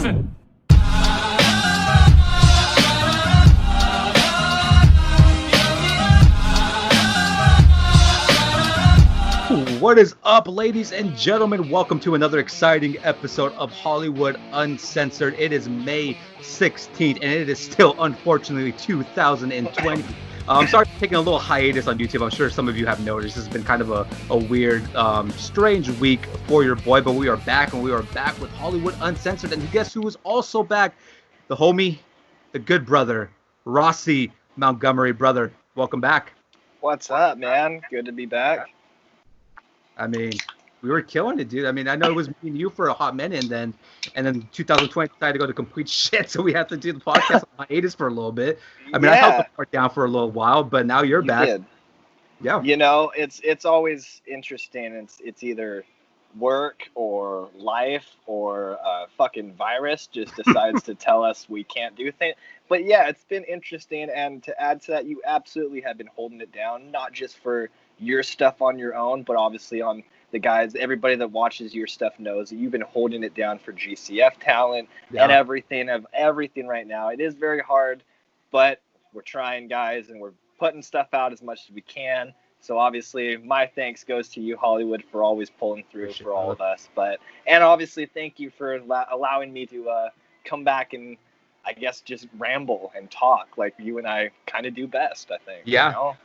Listen. What is up, ladies and gentlemen? Welcome to another exciting episode of Hollywood Uncensored. It is May 16th, and it is still, unfortunately, 2020. I'm sorry for taking a little hiatus on YouTube. I'm sure some of you have noticed. This has been kind of a weird, strange week for your boy, but we are back, and we are back with Hollywood Uncensored. And guess who is also back? The homie, the good brother, Rossi Montgomery. Brother, welcome back. What's up, man? Good to be back. I mean, we were killing it, dude. I mean, I know it was me and you for a hot minute, and then 2020 decided to go to complete shit, so we had to do the podcast on hiatus for a little bit. I mean, I held the part down for a little while, but now you're back. Did. Yeah. You know, it's always interesting. It's either work or life or a fucking virus just decides to tell us we can't do things. But yeah, it's been interesting, and to add to that, you absolutely have been holding it down, not just for your stuff on your own, but obviously on the guys. Everybody that watches your stuff knows that you've been holding it down for GCF talent and everything right now. It is very hard, but we're trying, guys, and we're putting stuff out as much as we can. So obviously my thanks goes to you, Hollywood, for always pulling through for all of us. And obviously thank you for allowing me to come back and I guess just ramble and talk like you and I kind of do best, I think. Yeah. You know?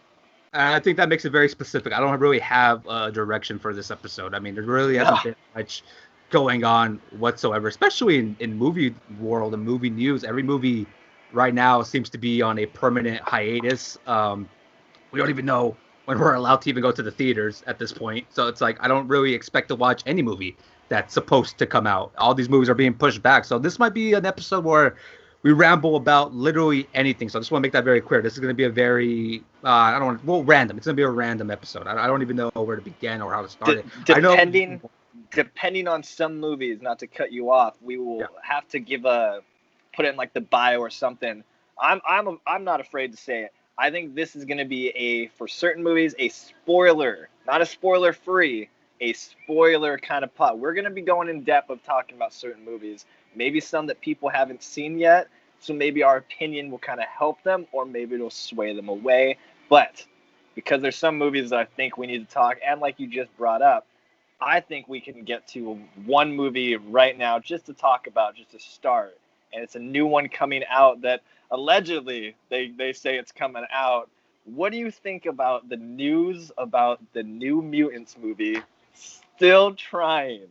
I think that makes it very specific. I don't really have a direction for this episode. I mean, there really hasn't been much going on whatsoever, especially in movie world and movie news. Every movie right now seems to be on a permanent hiatus. We don't even know when we're allowed to even go to the theaters at this point. So it's like, I don't really expect to watch any movie that's supposed to come out. All these movies are being pushed back. So this might be an episode where we ramble about literally anything. So I just want to make that very clear. This is going to be a very, random. It's going to be a random episode. I don't even know where to begin or how to start it. Depending on some movies, not to cut you off, we will have to put in like the bio or something. I'm not afraid to say it. I think this is going to be for certain movies, a spoiler, not a spoiler free, a spoiler kind of pot. We're going to be going in depth of talking about certain movies, maybe some that people haven't seen yet. So maybe our opinion will kind of help them, or maybe it'll sway them away. But because there's some movies that I think we need to talk, and like you just brought up, I think we can get to one movie right now just to talk about, just to start. And it's a new one coming out that allegedly they say it's coming out. What do you think about the news about the new Mutants movie? Still trying.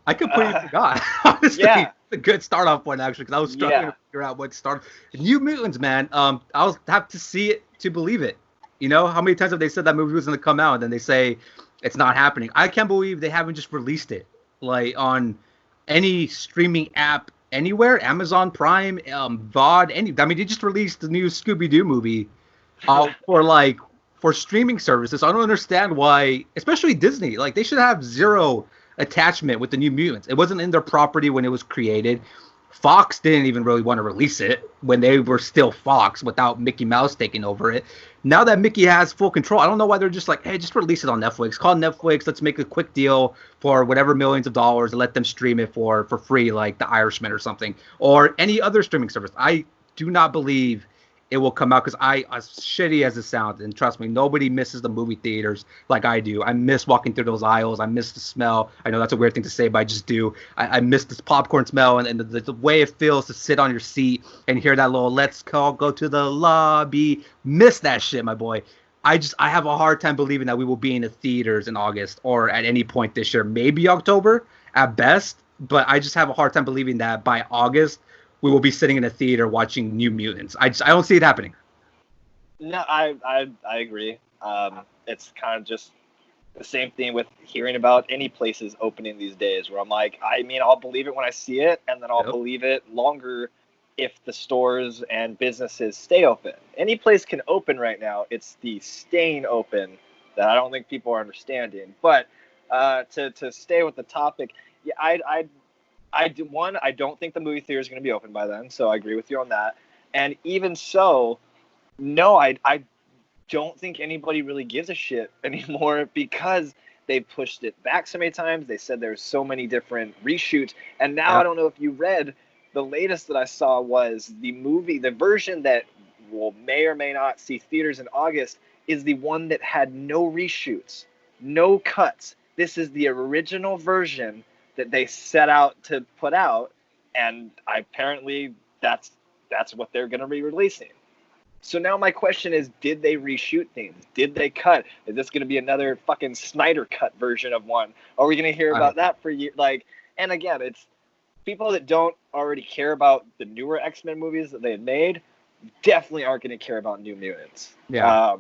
I completely forgot. Honestly, it's a good start-off point, actually, because I was struggling to figure out what started. New Mutants, man. I'll have to see it to believe it. You know, how many times have they said that movie was going to come out, and then they say it's not happening? I can't believe they haven't just released it, like, on any streaming app anywhere, Amazon Prime, VOD, I mean, they just released the new Scooby-Doo movie for streaming services. I don't understand why, especially Disney, like, they should have zero attachment with the New Mutants. It wasn't in their property when it was created. Fox didn't even really want to release it when they were still Fox without Mickey Mouse taking over it. Now that Mickey has full control, I don't know why they're just like, hey, just release it on Netflix. Call Netflix. Let's make a quick deal for whatever millions of dollars and let them stream it for free, like The Irishman or something, or any other streaming service. I do not believe it will come out, because as shitty as it sounds, and trust me, nobody misses the movie theaters like I do. I miss walking through those aisles. I miss the smell. I know that's a weird thing to say, but I just do. I miss this popcorn smell and the way it feels to sit on your seat and hear that little "let's go to the lobby." Miss that shit, my boy. I have a hard time believing that we will be in the theaters in August or at any point this year. Maybe October at best, but I just have a hard time believing that by August we will be sitting in a theater watching New Mutants. I don't see it happening. No, I agree. It's kind of just the same thing with hearing about any places opening these days, where I'm like, I mean, I'll believe it when I see it, and then I'll believe it longer if the stores and businesses stay open. Any place can open right now. It's the staying open that I don't think people are understanding. But to stay with the topic, yeah, I don't think the movie theater is going to be open by then, so I agree with you on that. And even so, no, I don't think anybody really gives a shit anymore, because They pushed it back so many times. They said there's so many different reshoots. And now I don't know if you read, the latest that I saw was the version that may or may not see theaters in August is the one that had no reshoots, no cuts. This is the original version that they set out to put out, and apparently that's what they're going to be releasing. So now my question is, did they reshoot things? Did they cut? Is this going to be another fucking Snyder cut version of one? Are we going to hear about that for years? Like, and again, it's people that don't already care about the newer X-Men movies that they had made definitely aren't going to care about New Mutants. Yeah.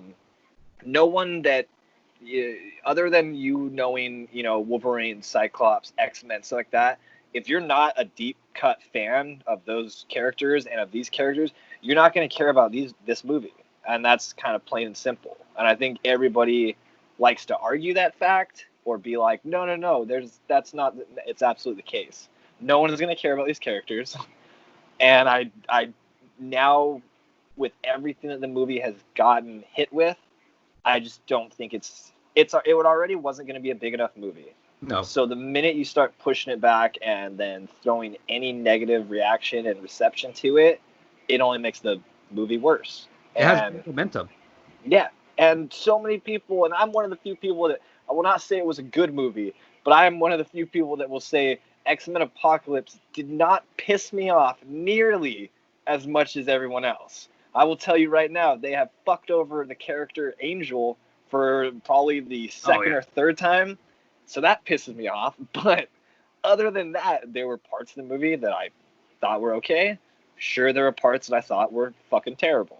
No one that, other than you knowing, Wolverine, Cyclops, X-Men, stuff like that, if you're not a deep cut fan of those characters and of these characters, you're not going to care about this movie. And that's kind of plain and simple. And I think everybody likes to argue that fact or be like, no, it's absolutely the case. No one is going to care about these characters. And I now, with everything that the movie has gotten hit with, I just don't think it already wasn't going to be a big enough movie. No. So the minute you start pushing it back and then throwing any negative reaction and reception to it, it only makes the movie worse. It has momentum. Yeah. And so many people, and I'm one of the few people that, I will not say it was a good movie, but I am one of the few people that will say X-Men Apocalypse did not piss me off nearly as much as everyone else. I will tell you right now, they have fucked over the character Angel for probably the second or third time. So that pisses me off. But other than that, there were parts of the movie that I thought were okay. Sure, there were parts that I thought were fucking terrible.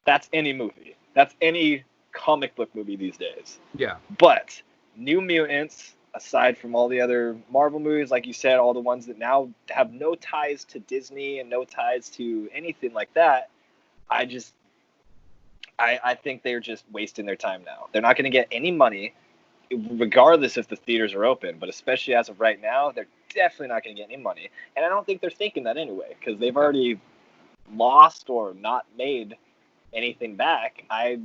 That's any movie. That's any comic book movie these days. Yeah. But New Mutants, aside from all the other Marvel movies, like you said, all the ones that now have no ties to Disney and no ties to anything like that, I think they're just wasting their time now. They're not going to get any money, regardless if the theaters are open, but especially as of right now, they're definitely not going to get any money. And I don't think they're thinking that anyway, because they've already lost or not made anything back. I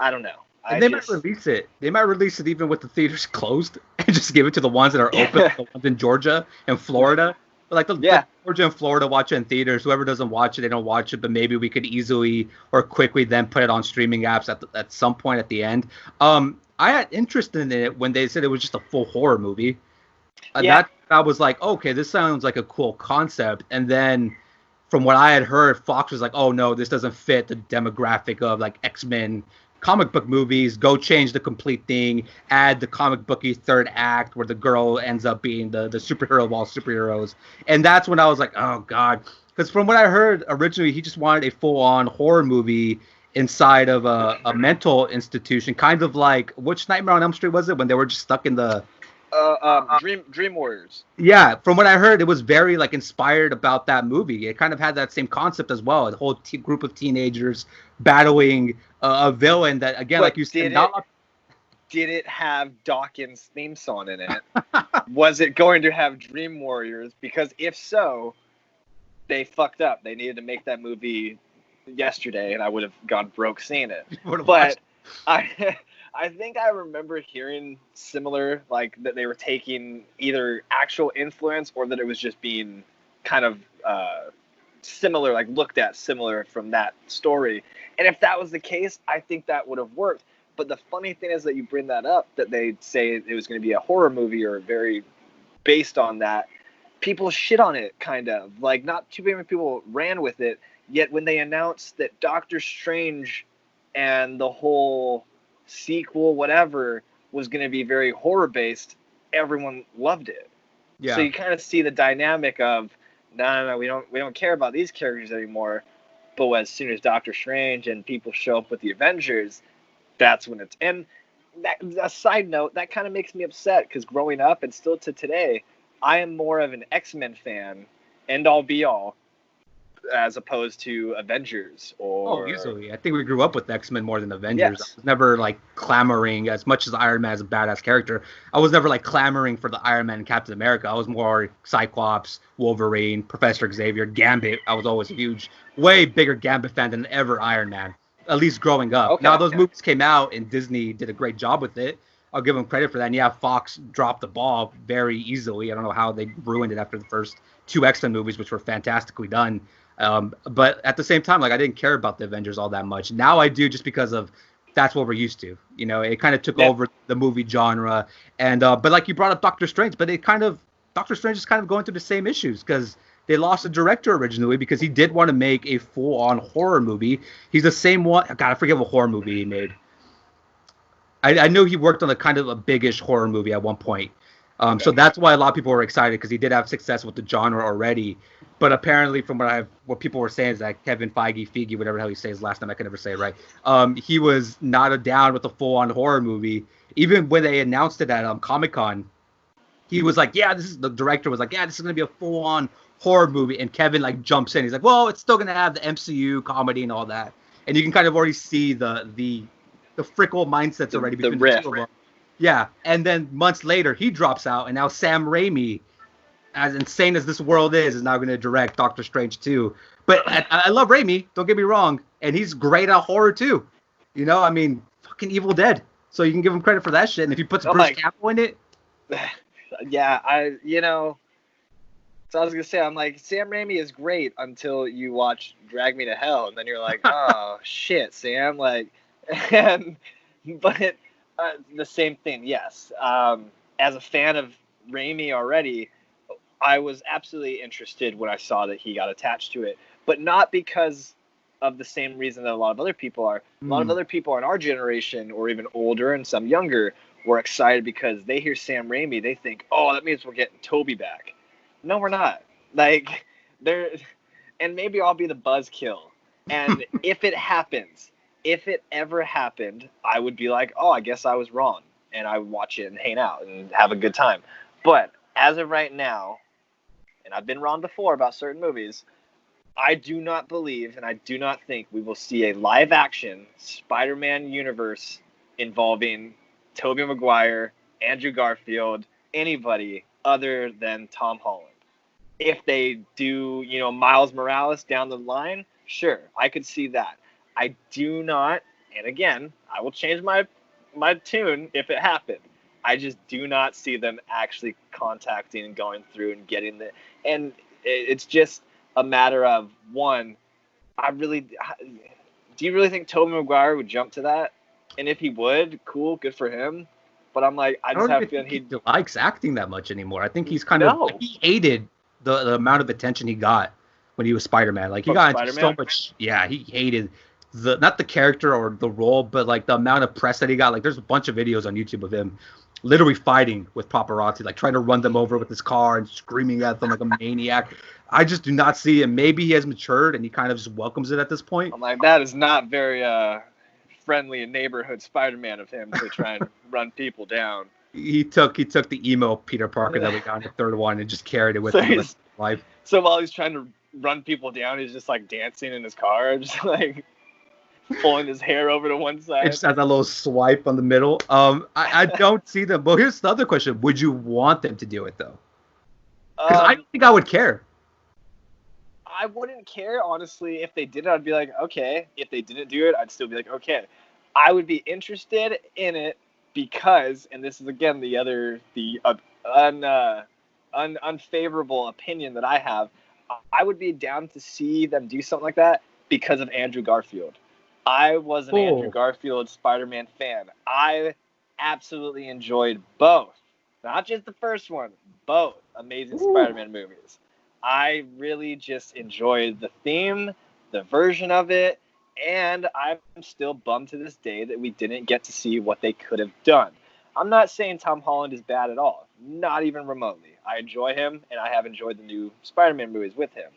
don't know. Might release it. They might release it even with the theaters closed and just give it to the ones that are open, the ones in Georgia and Florida. Like Georgia and Florida watch it in theaters. Whoever doesn't watch it, they don't watch it. But maybe we could easily or quickly then put it on streaming apps at some point at the end. I had interest in it when they said it was just a full horror movie. That I was like, okay, this sounds like a cool concept. And then from what I had heard, Fox was like, oh no, this doesn't fit the demographic of like X-Men comic book movies. Go change the complete thing. Add the comic booky third act where the girl ends up being the superhero of all superheroes. And that's when I was like, oh god, because from what I heard originally, he just wanted a full-on horror movie inside of a mental institution, kind of like, which Nightmare on Elm Street was it when they were just stuck in the Dream Warriors. Yeah, from what I heard, it was very like inspired about that movie. It kind of had that same concept as well. A whole group of teenagers battling a villain that, again, but like you said, did it have Dawkins' theme song in it? Was it going to have Dream Warriors? Because if so, they fucked up. They needed to make that movie yesterday, and I would have gone broke seeing it. But I think I remember hearing similar, like that they were taking either actual influence or that it was just being kind of similar, like looked at similar from that story. And if that was the case, I think that would have worked. But the funny thing is that you bring that up, that they say it was going to be a horror movie or very based on that. People shit on it, kind of. Like, not too many people ran with it. Yet when they announced that Doctor Strange and the whole sequel, whatever, was going to be very horror based, everyone loved it. Yeah. So you kind of see the dynamic of, no, we don't care about these characters anymore. But as soon as Doctor Strange and people show up with the Avengers, that's when it's. And a side note, that kind of makes me upset because growing up and still to today, I am more of an X-Men fan, end all be all, as opposed to Avengers or. Oh, easily. I think we grew up with X-Men more than Avengers. Yes. I was never like clamoring, as much as Iron Man is a badass character, I was never like clamoring for the Iron Man and Captain America. I was more Cyclops, Wolverine, Professor Xavier, Gambit. I was always a huge, way bigger Gambit fan than ever Iron Man, at least growing up. Okay, now those movies came out and Disney did a great job with it. I'll give them credit for that. And yeah, Fox dropped the ball very easily. I don't know how they ruined it after the first two X-Men movies, which were fantastically done. But at the same time, like I didn't care about the Avengers all that much. Now I do, just because of that's what we're used to. You know, it kind of took over the movie genre. And but like you brought up Doctor Strange, but Doctor Strange is kind of going through the same issues because they lost a director originally because he did want to make a full-on horror movie. He's the same one. God, I forget what horror movie he made. I know he worked on a kind of a biggish horror movie at one point. So that's why a lot of people were excited, because he did have success with the genre already. But apparently, from what people were saying, is that Kevin Feige, whatever the hell he says his last name, I can never say it right. He was not down with a full-on horror movie. Even when they announced it at Comic-Con, he was like, the director was like, this is going to be a full-on horror movie. And Kevin like jumps in. He's like, well, it's still going to have the MCU comedy and all that. And you can kind of already see the fickle mindsets already between the two of them. Yeah, and then months later, he drops out, and now Sam Raimi, as insane as this world is now going to direct Doctor Strange 2. But I love Raimi, don't get me wrong, and he's great at horror too. You know, I mean, fucking Evil Dead. So you can give him credit for that shit. And if he puts Bruce Campbell in it, So I was gonna say, I'm like, Sam Raimi is great until you watch Drag Me to Hell, and then you're like, oh shit, Sam, like. But the same thing, yes. As a fan of Raimi already, I was absolutely interested when I saw that he got attached to it, but not because of the same reason that a lot of other people are. A lot of other people in our generation, or even older and some younger, were excited because they hear Sam Raimi, they think, oh, that means we're getting Toby back. No, we're not. Like, and maybe I'll be the buzzkill. And if it ever happened, I would be like, oh, I guess I was wrong. And I would watch it and hang out and have a good time. But as of right now, and I've been wrong before about certain movies, I do not believe and I do not think we will see a live-action Spider-Man universe involving Tobey Maguire, Andrew Garfield, anybody other than Tom Holland. If they do, Miles Morales down the line, sure, I could see that. I do not, and again, I will change my tune if it happened. I just do not see them actually contacting and going through and getting and it's just a matter of, one, do you really think Tobey Maguire would jump to that? And if he would, cool, good for him. But I'm like, I just have a feeling he likes acting that much anymore. I think he's he hated the amount of attention he got when he was Spider-Man. Like, he got into so much, he hated not the character or the role, but like the amount of press that he got. Like, there's a bunch of videos on YouTube of him literally fighting with paparazzi, like trying to run them over with his car and screaming at them like a maniac. I just do not see him. Maybe he has matured and he kind of just welcomes it at this point. I'm like, that is not very friendly and neighborhood Spider-Man of him to try and run people down. He took the emo Peter Parker that we got in the third one and just carried it with him his life. So while he's trying to run people down, he's just like dancing in his car, just like pulling his hair over to one side. It just has that little swipe on the middle. I don't see them. But here's the other question: would you want them to do it though? Because I don't think I would care. I wouldn't care, honestly. If they did it, I'd be like, okay. If they didn't do it, I'd still be like, okay. I would be interested in it because, and this is again the unfavorable opinion that I have, I would be down to see them do something like that because of Andrew Garfield. I was an Andrew Garfield Spider-Man fan. I absolutely enjoyed both. Not just the first one, both Amazing Spider-Man movies. I really just enjoyed the theme, the version of it, and I'm still bummed to this day that we didn't get to see what they could have done. I'm not saying Tom Holland is bad at all, not even remotely. I enjoy him, and I have enjoyed the new Spider-Man movies with him.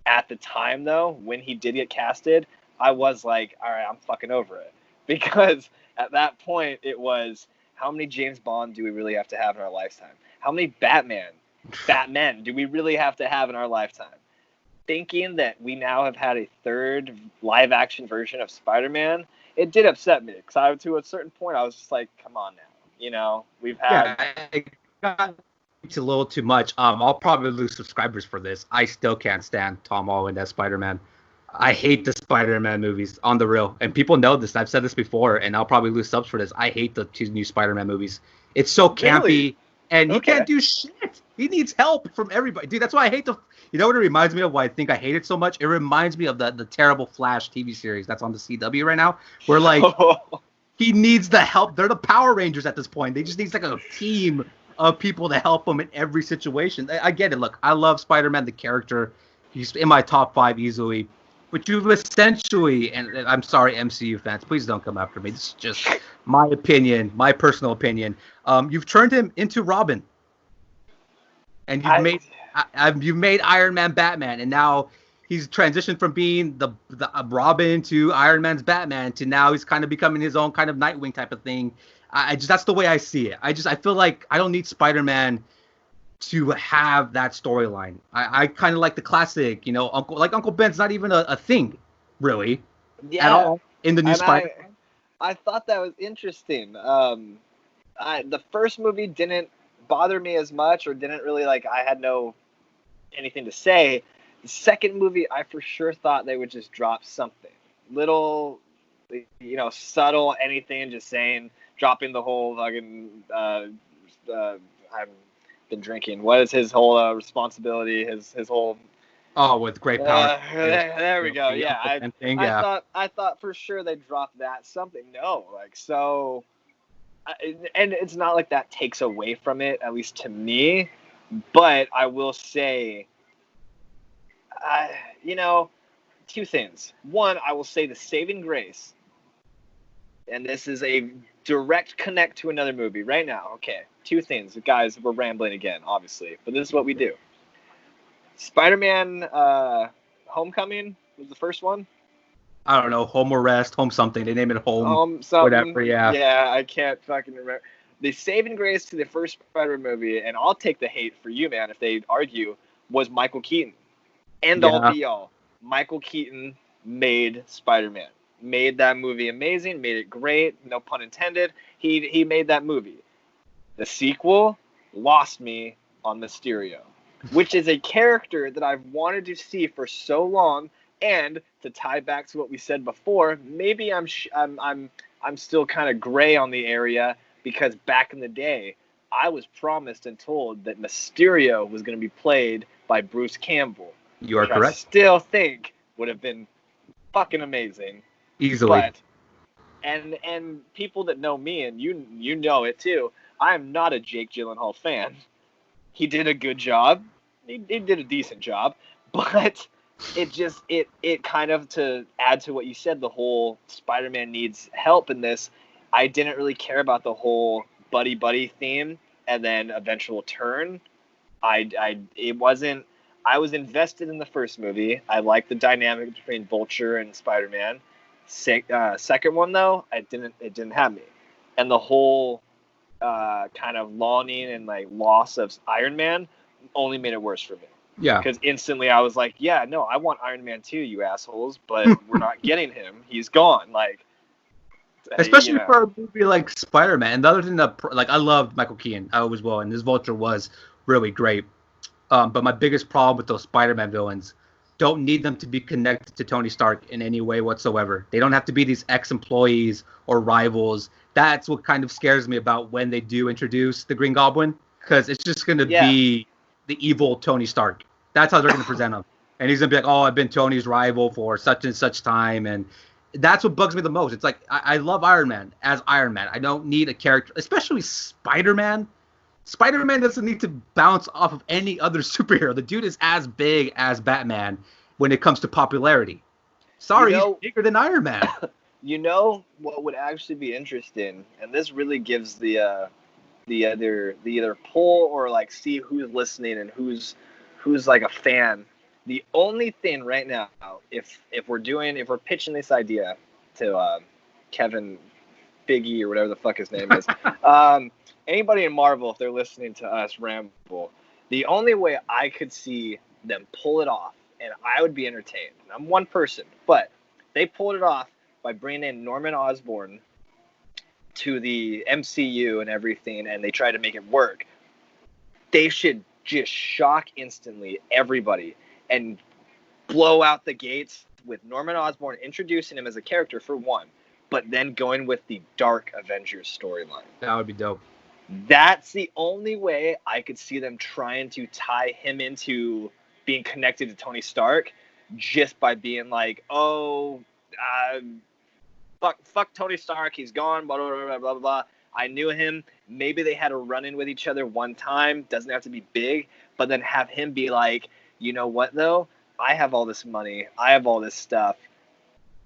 At the time, though, when he did get casted, I was like, all right, I'm fucking over it. Because at that point, it was, how many James Bond do we really have to have in our lifetime? How many Batmen do we really have to have in our lifetime? Thinking that we now have had a third live-action version of Spider-Man, it did upset me. Because to a certain point, I was just like, come on now. We've had... Yeah, it's a little too much. I'll probably lose subscribers for this. I still can't stand Tom Holland as Spider-Man. I hate the Spider-Man movies on the real, and people know this. I've said this before, and I'll probably lose subs for this. I hate the two new Spider-Man movies. It's so campy, Really? and he Okay. can't do shit. He needs help from everybody, dude. That's why I hate the. You know what it reminds me of? Why I think I hate it so much? It reminds me of the terrible Flash TV series that's on the CW right now, where like he needs the help. They're the Power Rangers at this point. They just needs like a team of people to help him in every situation. I get it. Look, I love Spider-Man the character. He's in my top 5 easily. But you've essentially, and I'm sorry, MCU fans, please don't come after me. This is just my opinion, my personal opinion. You've turned him into Robin, and you've made Iron Man Batman, and now he's transitioned from being the Robin to Iron Man's Batman to now he's kind of becoming his own kind of Nightwing type of thing. I just that's the way I see it. I feel like I don't need Spider-Man to have that storyline. I kind of like the classic, Uncle Ben's not even a thing, really, at all in the new Spider-Man. I thought that was interesting. The first movie didn't bother me as much, or didn't really I had no anything to say. The second movie, I for sure thought they would just drop something little, subtle, anything, just saying, dropping the whole fucking. I'm been drinking. What is his whole responsibility? His whole. Oh, with great power. There we go. Yeah, I thought for sure they dropped that something. No, and it's not like that takes away from it, at least to me. But I will say, two things. One, I will say the saving grace, and this is a direct connect to another movie right now. Okay, two things. Guys, we're rambling again, obviously, but this is what we do. Spider-Man Homecoming was the first one. I don't know, Home Arrest, Home something. They name it Home whatever, yeah. Yeah, I can't fucking remember. The saving grace to the first Spider-Man movie, and I'll take the hate for you, man, if they argue, was Michael Keaton. End all be all. Michael Keaton made Spider-Man. Made that movie amazing, made it great, no pun intended. He made that movie. The sequel lost me on Mysterio, which is a character that I've wanted to see for so long. And to tie back to what we said before, maybe I'm still kind of gray on the area, because back in the day, I was promised and told that Mysterio was going to be played by Bruce Campbell. You are correct. I still think would have been fucking amazing. Easily. But, and people that know me, and you know it too, I am not a Jake Gyllenhaal fan. He did a good job. He did a decent job. But it kind of, to add to what you said, the whole Spider-Man needs help in this, I didn't really care about the whole buddy theme and then eventual turn. I was invested in the first movie. I liked the dynamic between Vulture and Spider-Man. Second one though, it didn't have me, and the whole kind of longing and loss of Iron Man only made it worse for me. Yeah. Because instantly I was like, yeah, no, I want Iron Man 2, you assholes, but we're not getting him. He's gone. Especially for a movie like Spider-Man. And the other thing that, I loved Michael Keaton as well, and his Vulture was really great. But my biggest problem with those Spider-Man villains, don't need them to be connected to Tony Stark in any way whatsoever. They don't have to be these ex-employees or rivals. That's what kind of scares me about when they do introduce the Green Goblin, because it's just going to be the evil Tony Stark. That's how they're going to present him. And he's going to be like, oh, I've been Tony's rival for such and such time. And that's what bugs me the most. It's like, I love Iron Man as Iron Man. I don't need a character, especially Spider-Man. Spider-Man doesn't need to bounce off of any other superhero. The dude is as big as Batman when it comes to popularity. Sorry, he's bigger than Iron Man. You know what would actually be interesting, and this really gives the either poll or see who's listening and who's a fan. The only thing right now, if we're pitching this idea to Kevin Biggie or whatever the fuck his name is, anybody in Marvel, if they're listening to us ramble, the only way I could see them pull it off, and I would be entertained. I'm one person, but they pulled it off by bringing in Norman Osborn to the MCU and everything, and they tried to make it work. They should just shock instantly everybody and blow out the gates with Norman Osborn introducing him as a character for one, but then going with the Dark Avengers storyline. That would be dope. That's the only way I could see them trying to tie him into being connected to Tony Stark, just by being like, oh, fuck Tony Stark, he's gone, blah, blah, blah, blah, blah. I knew him. Maybe they had a run-in with each other one time. Doesn't have to be big, but then have him be like, you know what, though? I have all this money. I have all this stuff.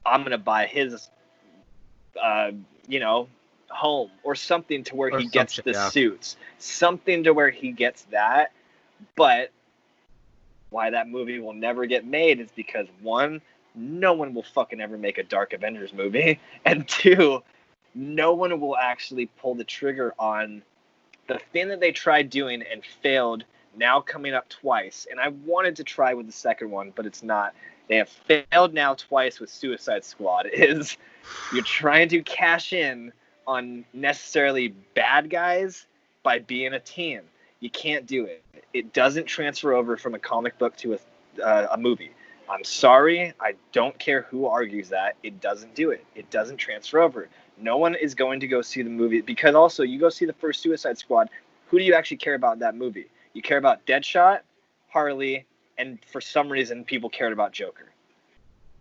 I'm going to buy his, home or something to where he gets the suits. Something to where he gets that. But why that movie will never get made is because, one, no one will fucking ever make a Dark Avengers movie. And two, no one will actually pull the trigger on the thing that they tried doing and failed, now coming up twice. And I wanted to try with the second one, but it's not. They have failed now twice with Suicide Squad. Is you're trying to cash in on necessarily bad guys by being a team. You can't do it. It doesn't transfer over from a comic book to a movie. I'm sorry. I don't care who argues that. It doesn't do it. It doesn't transfer over. No one is going to go see the movie, because also you go see the first Suicide Squad. Who do you actually care about in that movie? You care about Deadshot, Harley, and for some reason people cared about Joker.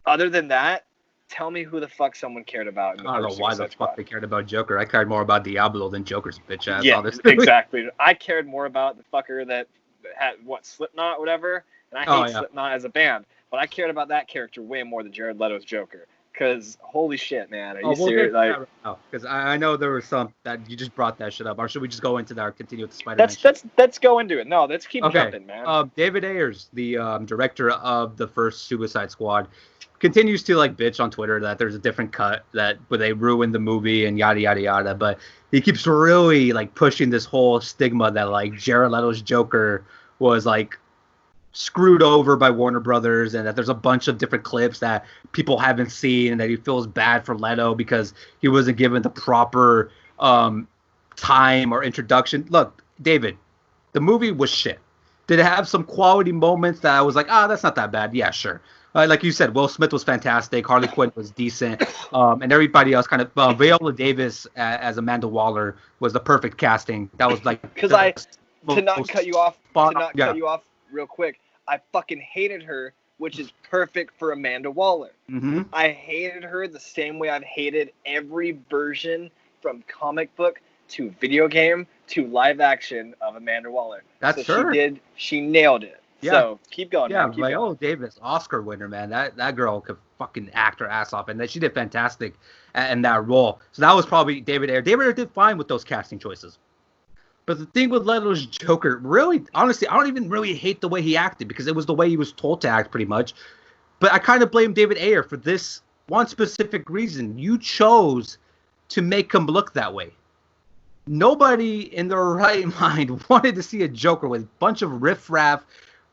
Other than that, tell me who the fuck someone cared about. I don't know why the fuck they cared about Joker. I cared more about Diablo than Joker's bitch ass. Yeah, exactly. I cared more about the fucker that had, Slipknot, whatever, and I hate Slipknot as a band, but I cared about that character way more than Jared Leto's Joker. Because, holy shit, man. Are you serious? Because I know there was some that you just brought that shit up. Or should we just go into that or continue with the Spider-Man Let's go into it. No, let's keep jumping, man. David Ayers, the director of the first Suicide Squad, continues to bitch on Twitter that there's a different cut, where they ruined the movie and yada, yada, yada. But he keeps really, pushing this whole stigma that, Jared Leto's Joker was, screwed over by Warner Brothers, and that there's a bunch of different clips that people haven't seen, and that he feels bad for Leto because he wasn't given the proper time or introduction. Look, David, the movie was shit. Did it have some quality moments that I was like, that's not that bad? Yeah, sure. Like you said, Will Smith was fantastic. Harley Quinn was decent. And everybody else kind of... Viola Davis as Amanda Waller was the perfect casting. That was Because to not cut you off real quick, I fucking hated her, which is perfect for Amanda Waller. Mm-hmm. I hated her the same way I've hated every version from comic book to video game to live action of Amanda Waller. That's her. She nailed it. Yeah. So keep going. Yeah, Viola Davis, Oscar winner, man. That girl could fucking act her ass off, and she did fantastic in that role. So that was probably David Ayer. David Ayer did fine with those casting choices. But the thing with Leto's Joker, really, honestly, I don't even really hate the way he acted, because it was the way he was told to act pretty much. But I kind of blame David Ayer for this one specific reason. You chose to make him look that way. Nobody in their right mind wanted to see a Joker with a bunch of riffraff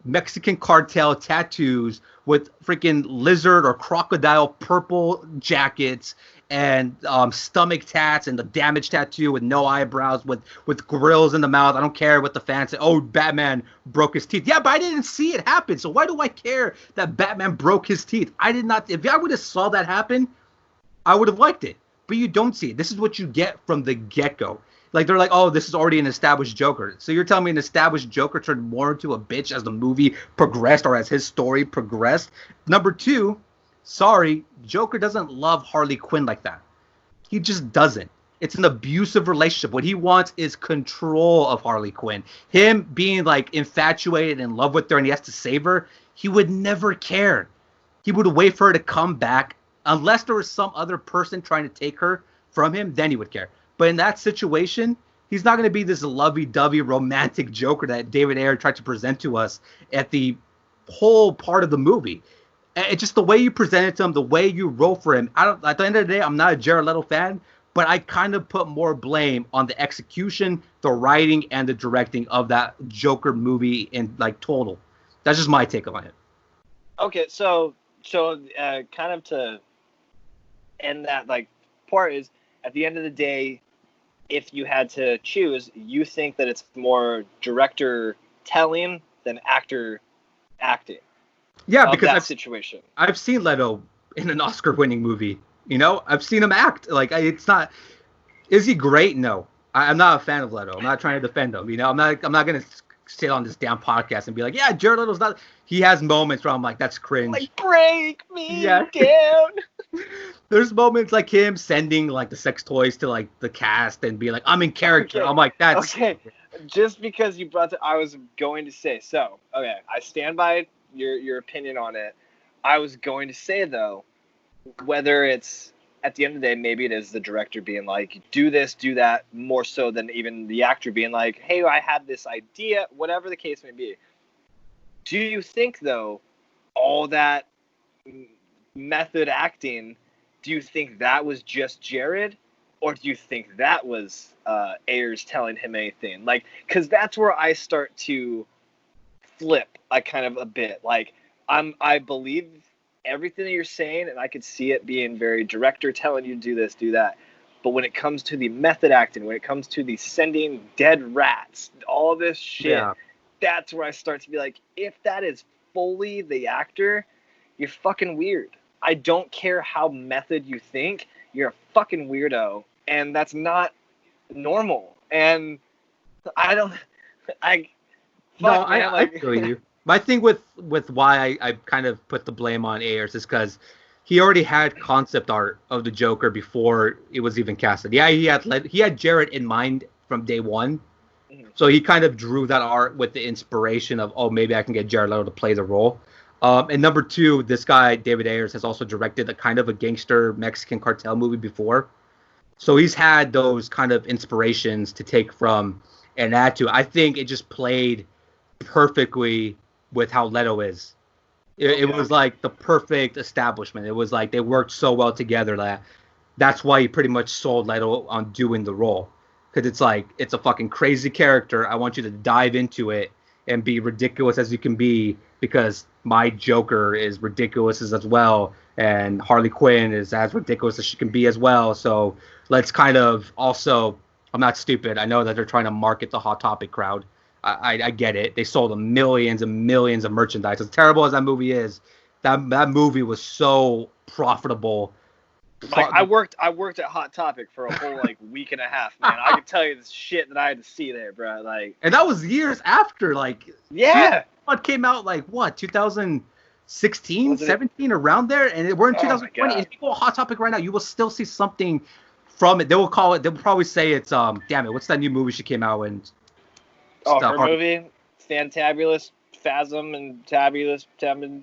Mexican cartel tattoos with freaking lizard or crocodile purple jackets and stomach tats and the damage tattoo with no eyebrows with grills in the mouth. I don't care what the fans say. Oh, Batman broke his teeth. Yeah, but I didn't see it happen. So why do I care that Batman broke his teeth? I did not. If I would have saw that happen, I would have liked it. But you don't see it. This is what you get from the get-go. They're like, oh, this is already an established Joker. So you're telling me an established Joker turned more into a bitch as the movie progressed or as his story progressed? Number two, sorry, Joker doesn't love Harley Quinn like that. He just doesn't. It's an abusive relationship. What he wants is control of Harley Quinn. Him being infatuated and in love with her and he has to save her, he would never care. He would wait for her to come back. Unless there was some other person trying to take her from him, then he would care. But in that situation, he's not going to be this lovey-dovey romantic Joker that David Ayer tried to present to us at the whole part of the movie. It's just the way you presented to him, the way you wrote for him. At the end of the day, I'm not a Jared Leto fan, but I kind of put more blame on the execution, the writing, and the directing of that Joker movie in total. That's just my take on it. Okay, so kind of to end that part is, at the end of the day, if you had to choose, you think that it's more director telling than actor acting. Yeah, because situation. I've seen Leto in an Oscar-winning movie. You know, I've seen him act. Like, it's not. Is he great? No, I'm not a fan of Leto. I'm not trying to defend him. You know, I'm not gonna sit on this damn podcast and be like, yeah, Jared Leto's not. He has moments where I'm like, that's cringe. Like, break me down. There's moments like him sending like the sex toys to like the cast and be like, I'm in character. Okay. I'm like, that's okay. Just because you brought it, I was going to say. So, okay, I stand by your opinion on it. I was going to say though, whether it's at the end of the day, maybe it is the director being like, do this, do that, more so than even the actor being like, hey, I had this idea, whatever the case may be. Do you think, though, all that method acting, do you think that was just Jared? Or do you think that was Ayers telling him anything? Like, because that's where I start to flip a bit. Like, I believe everything that you're saying, and I could see it being very director telling you to do this, do that. But when it comes to the method acting, when it comes to the sending dead rats, all this shit, that's where I start to be like, if that is fully the actor, you're fucking weird. I don't care how method you think, you're a fucking weirdo, and that's not normal. And I feel you. My thing with why I kind of put the blame on Ayers is because he already had concept art of the Joker before it was even casted. Yeah, he had Jared in mind from day one, so he kind of drew that art with the inspiration of, oh, maybe I can get Jared Leto to play the role. And number two, this guy David Ayers has also directed a kind of a gangster Mexican cartel movie before, so he's had those kind of inspirations to take from and add to. I think it just played perfectly with how Leto is. It was like the perfect establishment. It was like they worked so well together that's why he pretty much sold Leto on doing the role. Because it's like, it's a fucking crazy character. I want you to dive into it and be ridiculous as you can be, because my Joker is ridiculous as well, and Harley Quinn is as ridiculous as she can be as well. So let's kind of also, I'm not stupid. I know that they're trying to market the Hot Topic crowd. I get it. They sold them millions and millions of merchandise. As terrible as that movie is, that movie was so profitable. Like, I worked at Hot Topic for a whole week and a half, man. I can tell you the shit that I had to see there, bro. And that was years after, what came out 2016, 17, around there, and we're in 2020. If you go Hot Topic right now, you will still see something from it. They'll probably say it's damn it, what's that new movie she came out in? Her movie, Fantabulous, Phasm, and Tabulous, something.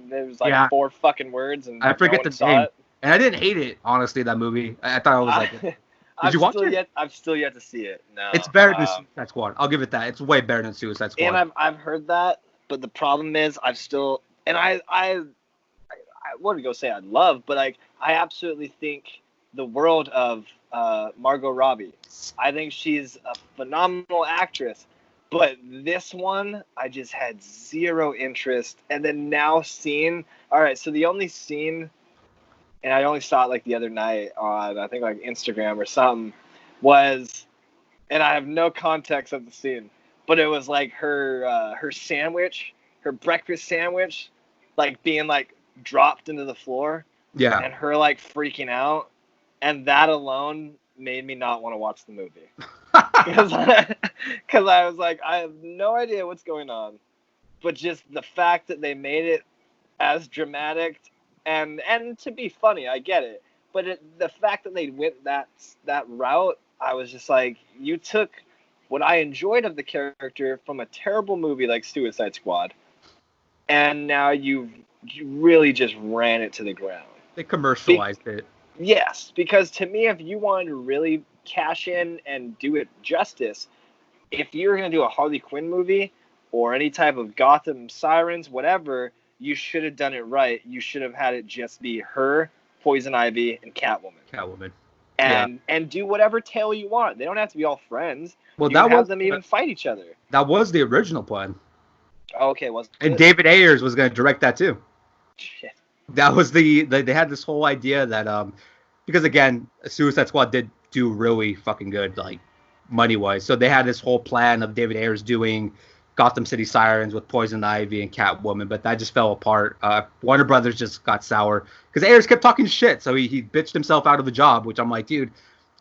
There was 4 fucking words, and I forget the name. And I didn't hate it, honestly, that movie. I thought it was Did you watch it? I've still yet to see it. No. It's better than Suicide Squad. I'll give it that. It's way better than Suicide Squad. And I've heard that, but the problem is I wouldn't go say I love, but I absolutely think the world of Margot Robbie. I think she's a phenomenal actress, but this one I just had zero interest. And then now seeing, all right, so the only scene, and I only saw it the other night on, I think Instagram or something, was, and I have no context of the scene, but it was her sandwich, her breakfast sandwich, being dropped into the floor. Yeah. And her freaking out. And that alone made me not want to watch the movie. Because I was like, I have no idea what's going on. But just the fact that they made it as dramatic and to be funny, I get it. But the fact that they went that route, I was just like, you took what I enjoyed of the character from a terrible movie like Suicide Squad, and now you really just ran it to the ground. They commercialized it. Yes, because to me, if you wanted to really cash in and do it justice, if you're going to do a Harley Quinn movie or any type of Gotham Sirens, whatever, you should have done it right. You should have had it just be her, Poison Ivy, and Catwoman. And do whatever tale you want. They don't have to be all friends. Well, you have them even fight each other. That was the original plan. Oh, okay, and David Ayers was going to direct that too. Shit. That was they had this whole idea that because again, Suicide Squad did do really fucking good money wise, so they had this whole plan of David Ayers doing Gotham City Sirens with Poison Ivy and Catwoman, but that just fell apart. Warner Brothers just got sour because Ayers kept talking shit, so he bitched himself out of the job, which I'm like, dude,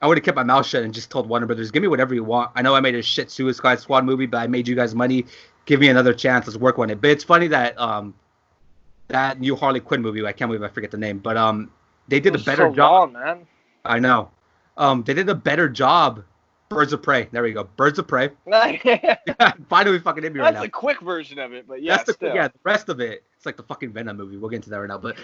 I would have kept my mouth shut and just told Warner Brothers, give me whatever you want. I know I made a shit Suicide Squad movie, but I made you guys money. Give me another chance. Let's work on it. But it's funny that that new Harley Quinn movie, I can't believe I forget the name, but they did a better job. Long, man. I know. They did a better job. Birds of Prey. There we go. Birds of Prey. Finally fucking hit me right now. That's a quick version of it, but yeah. The rest of it, it's like the fucking Venom movie. We'll get into that right now. But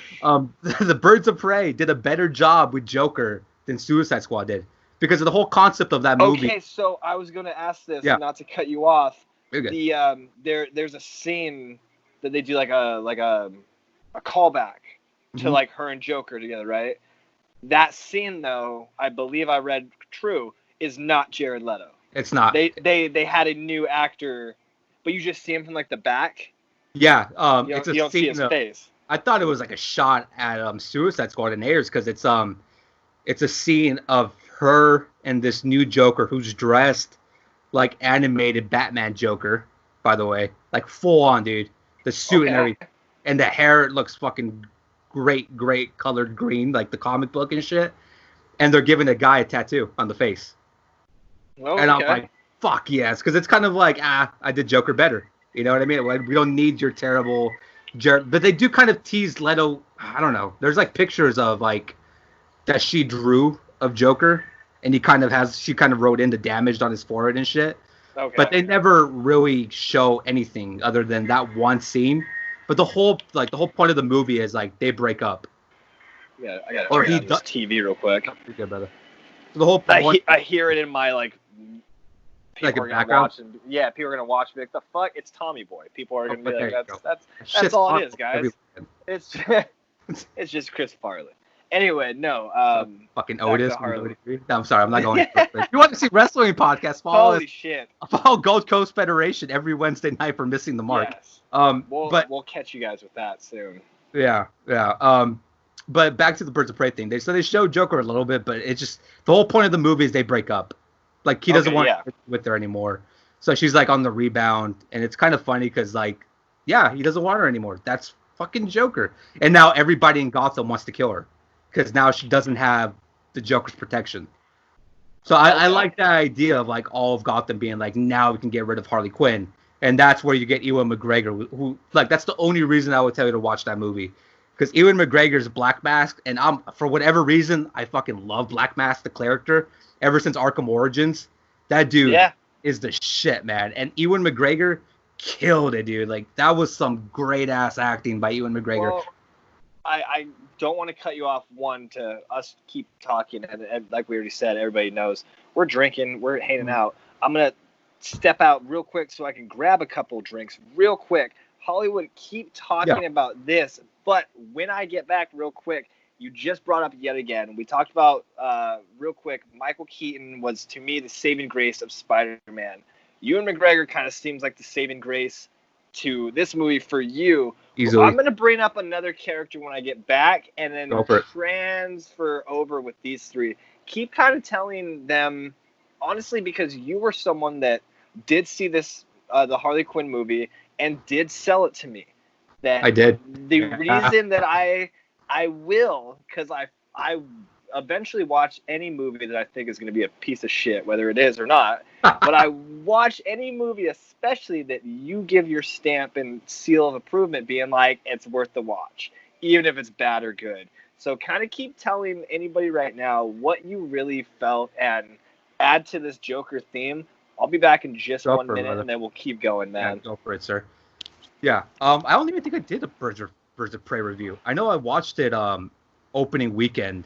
the Birds of Prey did a better job with Joker than Suicide Squad did. Because of the whole concept of that movie. Okay, so I was gonna ask this, not to cut you off. The there's a scene that they do like a callback to like her and Joker together, right? That scene though, I believe I read true, is not Jared Leto. It's not. They had a new actor, but you just see him from like the back. Yeah. You don't see his face. I thought it was like a shot at Suicide Squad and Ayers because it's a scene of her and this new Joker who's dressed like animated Batman Joker, by the way, like full on, dude. The suit and everything, and the hair looks fucking great colored green, like the comic book and shit. And they're giving a guy a tattoo on the face. Okay. And I'm like, fuck yes, because it's kind of like, I did Joker better. You know what I mean? We don't need your terrible but they do kind of tease Leto. I don't know. There's like pictures of like that she drew of Joker, and she kind of wrote in the damaged on his forehead and shit. Okay. But they never really show anything other than that one scene. But the whole point of the movie is like they break up. Yeah, I gotta turn on this TV real quick. Okay, brother. So the whole point, I hear it in my people are gonna watch and people are gonna watch me like, the fuck, it's Tommy Boy. People are gonna be like, that's all it is, guys. It's just Chris Farley. Anyway, no. Fucking Otis. No, I'm sorry, I'm not going. If you want to see wrestling podcast, follow Gold Coast Federation every Wednesday night for Missing the Mark. Yes. We'll catch you guys with that soon. Yeah. But back to the Birds of Prey thing. They show Joker a little bit, but it's just the whole point of the movie is they break up. Like he doesn't want to be with her anymore. So she's like on the rebound, and it's kind of funny because he doesn't want her anymore. That's fucking Joker. And now everybody in Gotham wants to kill her because now she doesn't have the Joker's protection. So I like that idea of like all of Gotham being like, now we can get rid of Harley Quinn. And that's where you get Ewan McGregor, who like that's the only reason I would tell you to watch that movie. Because Ewan McGregor's Black Mask, and for whatever reason, I fucking love Black Mask, the character, ever since Arkham Origins. That dude is the shit, man. And Ewan McGregor killed it, dude. Like, that was some great-ass acting by Ewan McGregor. Well, I don't want to cut you off, to us keep talking, and like we already said, everybody knows, we're drinking, we're hanging out. I'm going to step out real quick so I can grab a couple drinks real quick. Hollywood, keep talking about this. But when I get back real quick, you just brought up yet again. We talked about, real quick, Michael Keaton was, to me, the saving grace of Spider-Man. Ewan McGregor kind of seems like the saving grace to this movie for you. Easily. I'm going to bring up another character when I get back and then transfer over with these three. Keep kind of telling them, honestly, because you were someone that did see this, the Harley Quinn movie, and did sell it to me. That I did. The reason that I will, because I eventually watch any movie that I think is going to be a piece of shit, whether it is or not. But I watch any movie, especially that you give your stamp and seal of approval, being like, it's worth the watch, even if it's bad or good. So kind of keep telling anybody right now what you really felt and add to this Joker theme. I'll be back in just 1 minute, and then we'll keep going, man. Yeah, go for it, sir. Yeah, I don't even think I did a Birds of Prey review. I know I watched it opening weekend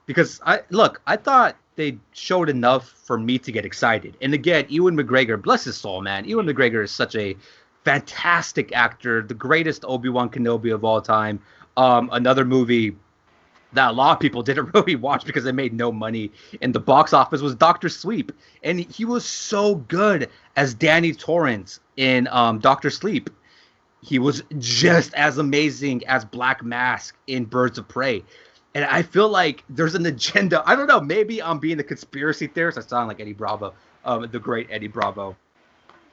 because I thought they showed enough for me to get excited. And again, Ewan McGregor, bless his soul, man. Ewan McGregor is such a fantastic actor, the greatest Obi-Wan Kenobi of all time. Another movie that a lot of people didn't really watch because it made no money in the box office was Dr. Sleep. And he was so good as Danny Torrance in Dr. Sleep. He was just as amazing as Black Mask in Birds of Prey. And I feel like there's an agenda. I don't know. Maybe I'm being a conspiracy theorist. I sound like Eddie Bravo, the great Eddie Bravo.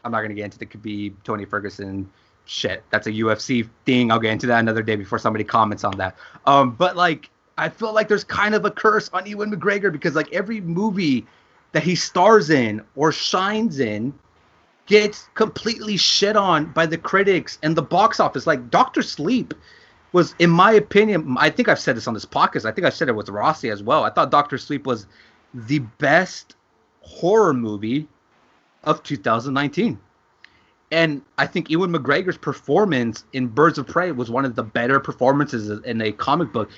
I'm not gonna get into the Khabib Tony Ferguson shit. That's a UFC thing. I'll get into that another day before somebody comments on that. But like, I feel like there's kind of a curse on Ewan McGregor because like every movie that he stars in or shines in gets completely shit on by the critics and the box office. Like Dr. Sleep was, in my opinion, I think I've said this on this podcast. I think I said it with Rossi as well. I thought Dr. Sleep was the best horror movie of 2019. And I think Ewan McGregor's performance in Birds of Prey was one of the better performances in a comic book,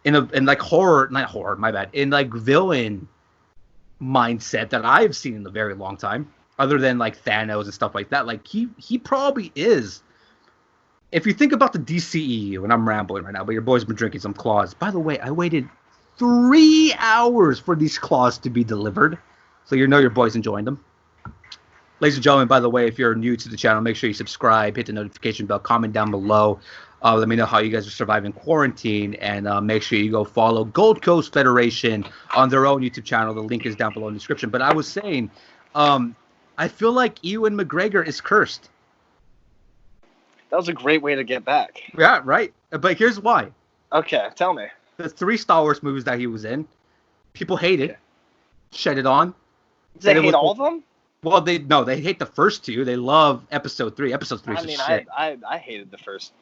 in like horror, not horror, my bad, in like villain mindset that I've seen in a very long time, other than like Thanos and stuff like that. Like he probably is. If you think about the DCEU, and I'm rambling right now, but your boy's been drinking some claws. By the way, I waited 3 hours for these claws to be delivered, so you know your boy's enjoying them. Ladies and gentlemen, by the way, if you're new to the channel, make sure you subscribe, hit the notification bell, comment down below. Let me know how you guys are surviving quarantine, and make sure you go follow Gold Coast Federation on their own YouTube channel. The link is down below in the description. But I was saying, I feel like Ewan McGregor is cursed. That was a great way to get back. Yeah, right. But here's why. Okay, tell me. The 3 Star Wars movies that he was in, people hated, shed it on. Did they hate all of them? Well, they hate the first 2. They love Episode 3. Episode 3 is shit. I hated the first,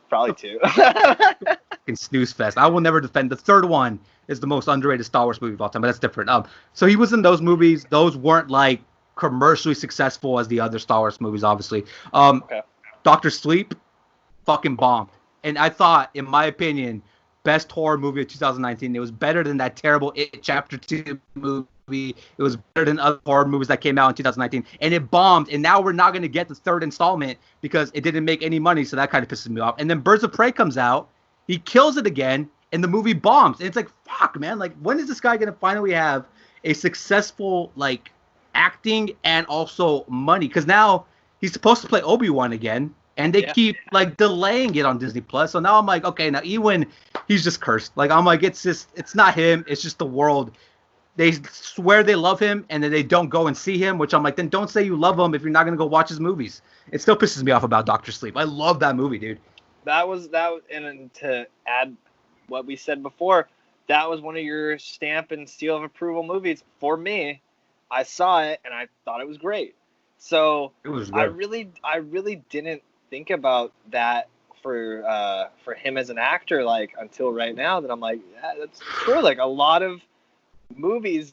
probably 2. Fucking snooze fest. I will never defend. The third one is the most underrated Star Wars movie of all time, but that's different. So he was in those movies. Those weren't like commercially successful as the other Star Wars movies, obviously. Okay. Dr. Sleep, fucking bombed. And I thought, in my opinion, best horror movie of 2019. It was better than that terrible It Chapter 2 movie. It was better than other horror movies that came out in 2019. And it bombed. And now we're not going to get the 3rd installment because it didn't make any money. So that kind of pisses me off. And then Birds of Prey comes out. He kills it again. And the movie bombs. And it's like, fuck, man. Like, when is this guy going to finally have a successful, like, acting and also money? Because now he's supposed to play Obi-Wan again. And they keep, like, delaying it on Disney+. So now I'm like, okay, now Ewan, he's just cursed. Like, I'm like, it's not him. It's just the world. They swear they love him, and then they don't go and see him, which I'm like, then don't say you love him if you're not going to go watch his movies. It still pisses me off about Dr. Sleep. I love that movie, dude. That was, and to add what we said before, that was one of your stamp and seal of approval movies. For me, I saw it, and I thought it was great. So it was I really didn't think about that for him as an actor, like, until right now, that I'm like, yeah, that's true. Like, a lot of movies,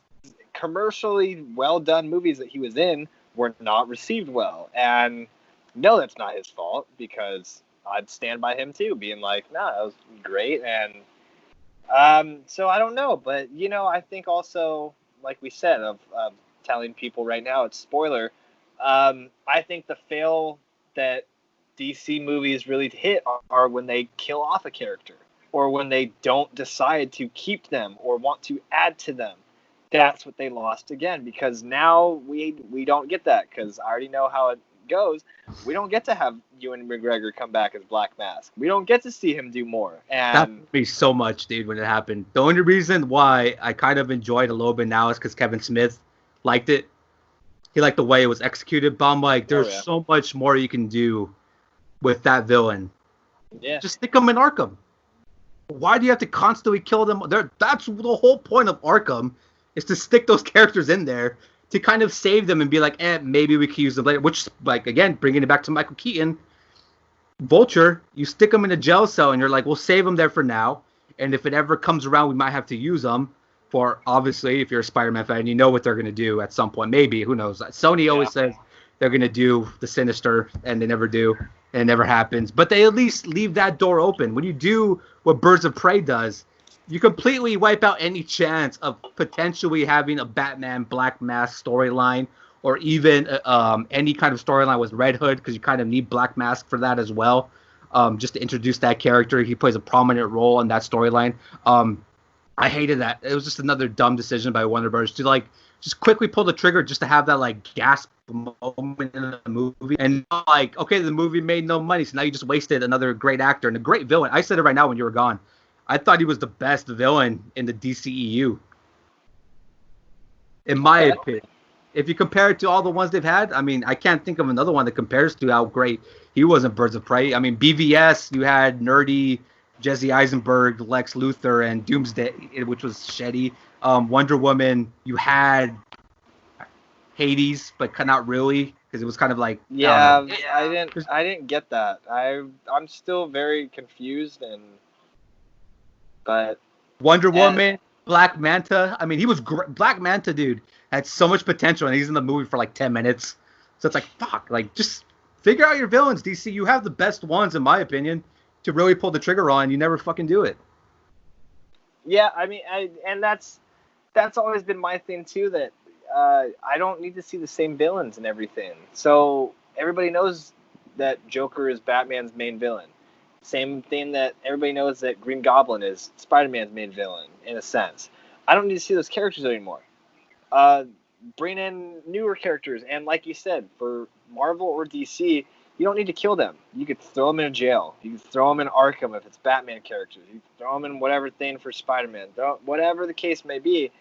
commercially well done movies that he was in, were not received well. And no, that's not his fault, because I'd stand by him too, being like, nah, that was great. And so I don't know, but you know, I think also, like we said, of telling people right now, it's spoiler. I think the fail that DC movies really hit are when they kill off a character, or when they don't decide to keep them or want to add to them. That's what they lost again, because now we don't get that, because I already know how it goes. We don't get to have Ewan McGregor come back as Black Mask. We don't get to see him do more. And that hurt me so much, dude, when it happened. The only reason why I kind of enjoyed a little bit now is because Kevin Smith liked it. He liked the way it was executed, but I'm like, there's so much more you can do with that villain. Yeah. Just stick him in Arkham. Why do you have to constantly kill them? That's the whole point of Arkham, is to stick those characters in there to kind of save them and be like, maybe we can use them later. Which, like, again, bringing it back to Michael Keaton, Vulture, you stick them in a jail cell and you're like, we'll save them there for now. And if it ever comes around, we might have to use them for, obviously, if you're a Spider-Man fan, you know what they're going to do at some point. Maybe, who knows? Sony always says they're going to do the Sinister, and they never do. And it never happens. But they at least leave that door open. When you do what Birds of Prey does, you completely wipe out any chance of potentially having a Batman Black Mask storyline, or even any kind of storyline with Red Hood, because you kind of need Black Mask for that as well, just to introduce that character. He plays a prominent role in that storyline. I hated that. It was just another dumb decision by Warner Bros. To, like, just quickly pull the trigger just to have that, like, gasp moment in the movie. And, like, okay, the movie made no money, so now you just wasted another great actor and a great villain. I said it right now when you were gone. I thought he was the best villain in the DCEU. In my opinion. if you compare it to all the ones they've had, I mean, I can't think of another one that compares to how great he was in Birds of Prey. I mean, BVS, you had nerdy Jesse Eisenberg, Lex Luthor, and Doomsday, which was shitty. Wonder Woman, you had Hades, but not really, because it was kind of like I didn't get that. I'm still very confused, but Wonder Woman, Black Manta. I mean, he was Black Manta, dude, had so much potential, and he's in the movie for like 10 minutes. So it's like, fuck, like just figure out your villains, DC. You have the best ones, in my opinion, to really pull the trigger on. You never fucking do it. Yeah, I mean, and that's always been my thing too. That I don't need to see the same villains and everything. So everybody knows that Joker is Batman's main villain. Same thing that everybody knows that Green Goblin is Spider-Man's main villain, in a sense. I don't need to see those characters anymore. Bring in newer characters, and like you said, for Marvel or DC, you don't need to kill them. You could throw them in a jail. You could throw them in Arkham if it's Batman characters. You could throw them in whatever thing for Spider-Man. Whatever the case may be,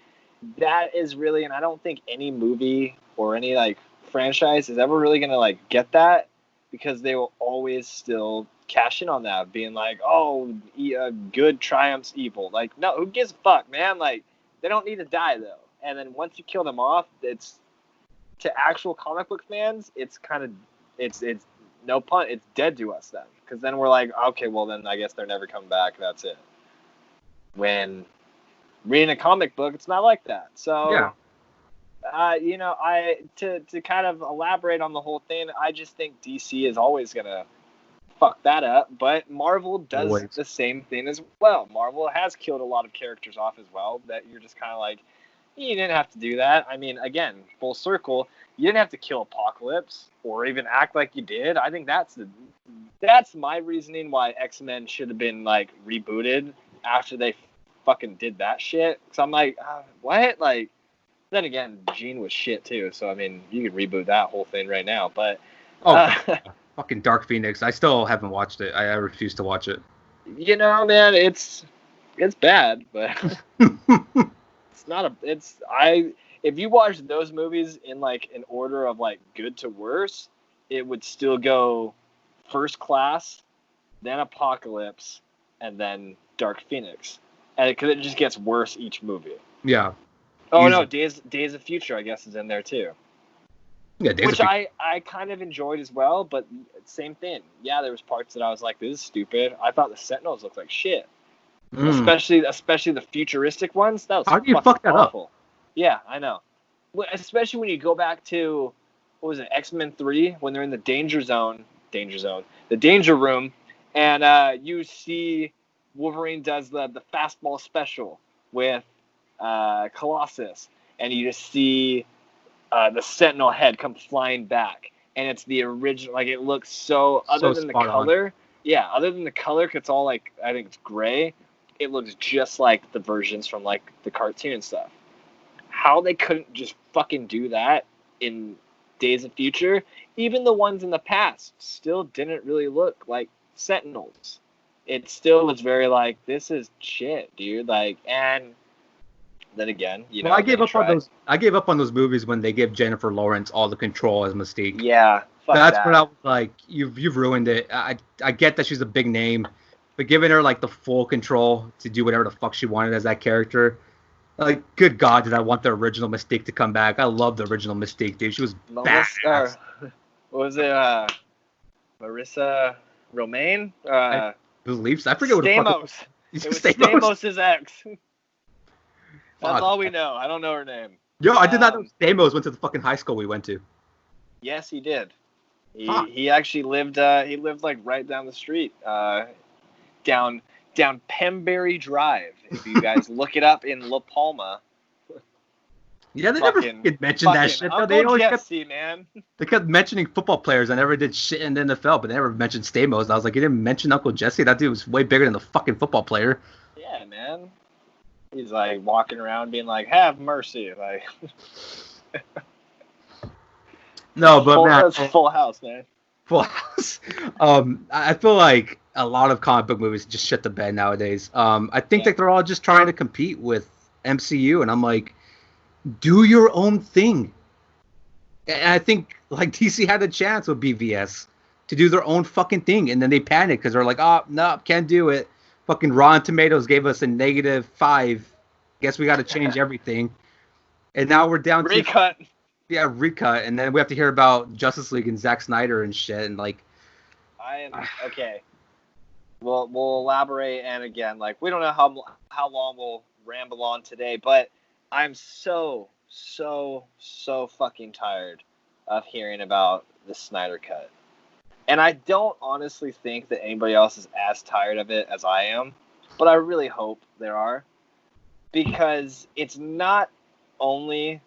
that is really, and I don't think any movie or any like franchise is ever really gonna like get that, because they will always still cash in on that, being like, oh, good triumphs evil. Like, no, who gives a fuck, man? Like, they don't need to die though. And then once you kill them off, it's, to actual comic book fans, it's kind of, it's no pun, it's dead to us then. Because then we're like, okay, well then I guess they're never coming back. That's it. When reading a comic book, it's not like that. So, yeah. To kind of elaborate on the whole thing, I just think DC is always gonna fuck that up. But Marvel does the same thing as well. Marvel has killed a lot of characters off as well that you're just kind of like, you didn't have to do that. I mean, again, full circle, you didn't have to kill Apocalypse or even act like you did. I think that's my reasoning why X-Men should have been like rebooted after they fucking did that shit. Because I'm like, what? Like, then again, Jean was shit too. So I mean, you could reboot that whole thing right now. But fucking Dark Phoenix, I still haven't watched it. I refuse to watch it. You know, man, it's bad, but it's not if you watch those movies in like an order of like good to worse, it would still go First Class, then Apocalypse, and then Dark Phoenix, and because it just gets worse each movie. Yeah. Oh no, Days of Future I guess is in there too. Yeah, which I kind of enjoyed as well, but same thing. Yeah, there was parts that I was like, this is stupid. I thought the Sentinels looked like shit. Especially the futuristic ones. That was how do you fuck that awful. Up? Yeah, I know. Especially when you go back to, what was it, X-Men 3, when they're in the danger room, and you see Wolverine does the fastball special with Colossus, and you just see the Sentinel head come flying back, and it's the original. Like, it looks so, other than the color, because it's all like, I think it's gray. It looks just like the versions from like the cartoon and stuff. How they couldn't just fucking do that in Days of Future, even the ones in the past still didn't really look like Sentinels. It still was very like, this is shit, dude. Like, and then again, you know, I gave up on those movies when they give Jennifer Lawrence all the control as Mystique. Yeah, that's when I was like, you've ruined it. I get that she's a big name, but giving her like the full control to do whatever the fuck she wanted as that character. Like, good God, did I want the original Mystique to come back? I love the original Mystique, dude. She was badass. What was it? Marissa Romaine? I believe so. I forget what Stamos. the fuck it was. Stamos' ex. That's all we know. I don't know her name. Yo, I did not know Stamos went to the fucking high school we went to. Yes, he did. He actually lived. He lived like right down the street. Down Pemberry Drive. If you guys look it up in La Palma. Yeah, they never mentioned that shit. They always They kept mentioning football players. I never did shit in the NFL, but they never mentioned Stamos. I was like, you didn't mention Uncle Jesse? That dude was way bigger than the fucking football player. Yeah, man. He's like walking around being like, have mercy. Like, no, but man, that's Full House, man. Full House. I feel like a lot of comic book movies just shit the bed nowadays. I think that they're all just trying to compete with MCU, and I'm like, do your own thing. And I think like DC had a chance with BVS to do their own fucking thing, and then they panicked because they're like, oh no, can't do it. Fucking Rotten Tomatoes gave us a -5. Guess we got to change everything. And now we're down to Recut. yeah, recut, and then we have to hear about Justice League and Zack Snyder and shit, and like, I am okay. We'll elaborate, and again, like we don't know how long we'll ramble on today, but I'm so fucking tired of hearing about the Snyder Cut, and I don't honestly think that anybody else is as tired of it as I am, but I really hope there are, because it's not only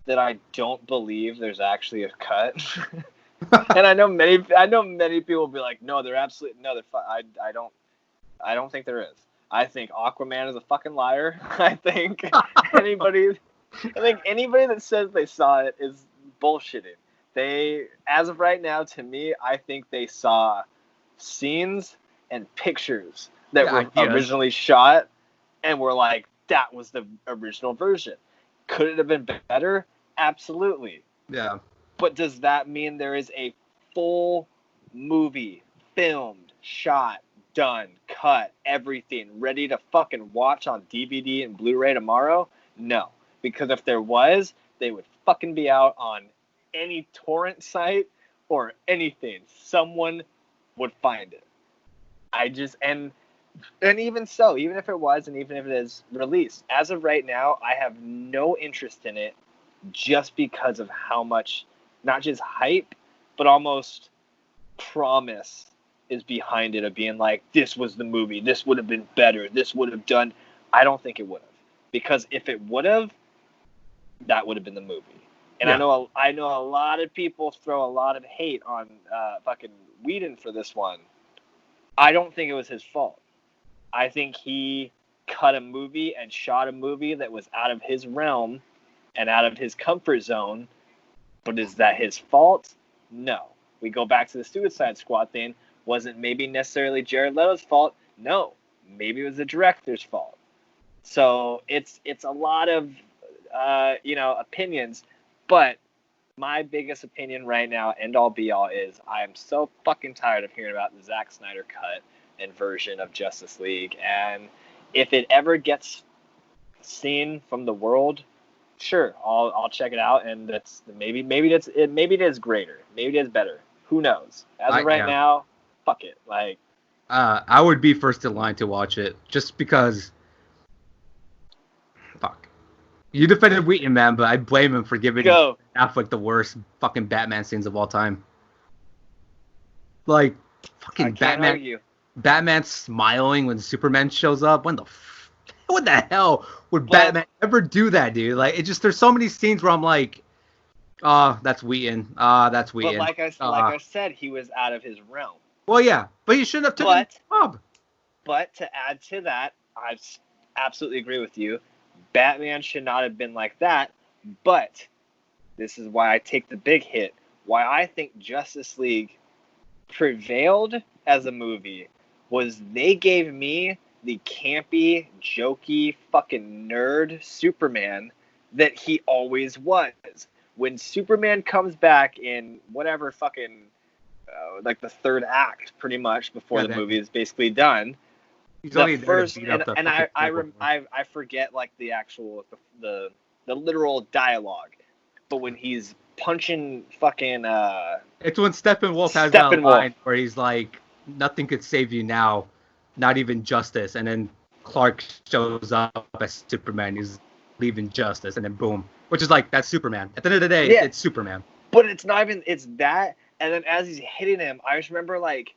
that I don't believe there's actually a cut. And I know many people will be like, no, they're absolutely no, I don't think there is. I think Aquaman is a fucking liar. I think anybody that says they saw it is bullshitting. They, as of right now, to me, I think they saw scenes and pictures that were originally shot and were like, that was the original version. Could it have been better? Absolutely. yeah. But does that mean there is a full movie, filmed, shot, done, cut, everything, ready to fucking watch on DVD and Blu-ray tomorrow? No. Because if there was, they would fucking be out on any torrent site or anything. Someone would find it. And even so, even if it was and even if it is released, as of right now, I have no interest in it just because of how much, not just hype, but almost promise is behind it of being like, this was the movie, this would have been better, this would have done. I don't think it would have. Because if it would have, that would have been the movie. And yeah. I know a lot of people throw a lot of hate on fucking Whedon for this one. I don't think it was his fault. I think he cut a movie and shot a movie that was out of his realm and out of his comfort zone. But is that his fault? No. We go back to the Suicide Squad thing. Wasn't maybe necessarily Jared Leto's fault? No. Maybe it was the director's fault. So it's a lot of opinions. But my biggest opinion right now, end all be all, is I am so fucking tired of hearing about the Zack Snyder cut and version of Justice League. And if it ever gets seen from the world, sure, I'll check it out, and that's maybe it is greater, maybe it is better. Who knows? As of right now, fuck it. Like, I would be first in line to watch it just because. Fuck. You defended Wheaton, man, but I blame him for giving Affleck the worst fucking Batman scenes of all time. Like, fucking Batman smiling when Superman shows up. What the hell would Batman ever do that, dude? Like, there's so many scenes where I'm like, that's Wheaton. That's Wheaton. But like I said, he was out of his realm. Well, yeah, but he shouldn't have taken the job. But to add to that, I absolutely agree with you. Batman should not have been like that. But this is why I take the big hit. Why I think Justice League prevailed as a movie was they gave me the campy, jokey, fucking nerd Superman that he always was. When Superman comes back in whatever fucking, like the third act, pretty much, before the movie is basically done. The first, and I forget like the actual, the literal dialogue, but when he's punching fucking... It's when Steppenwolf has that line where he's like, nothing could save you now, not even justice, and then Clark shows up as Superman, he's leaving justice, and then boom. Which is like, that's Superman. At the end of the day, it's Superman. But it's not even, it's that, and then as he's hitting him, I just remember like,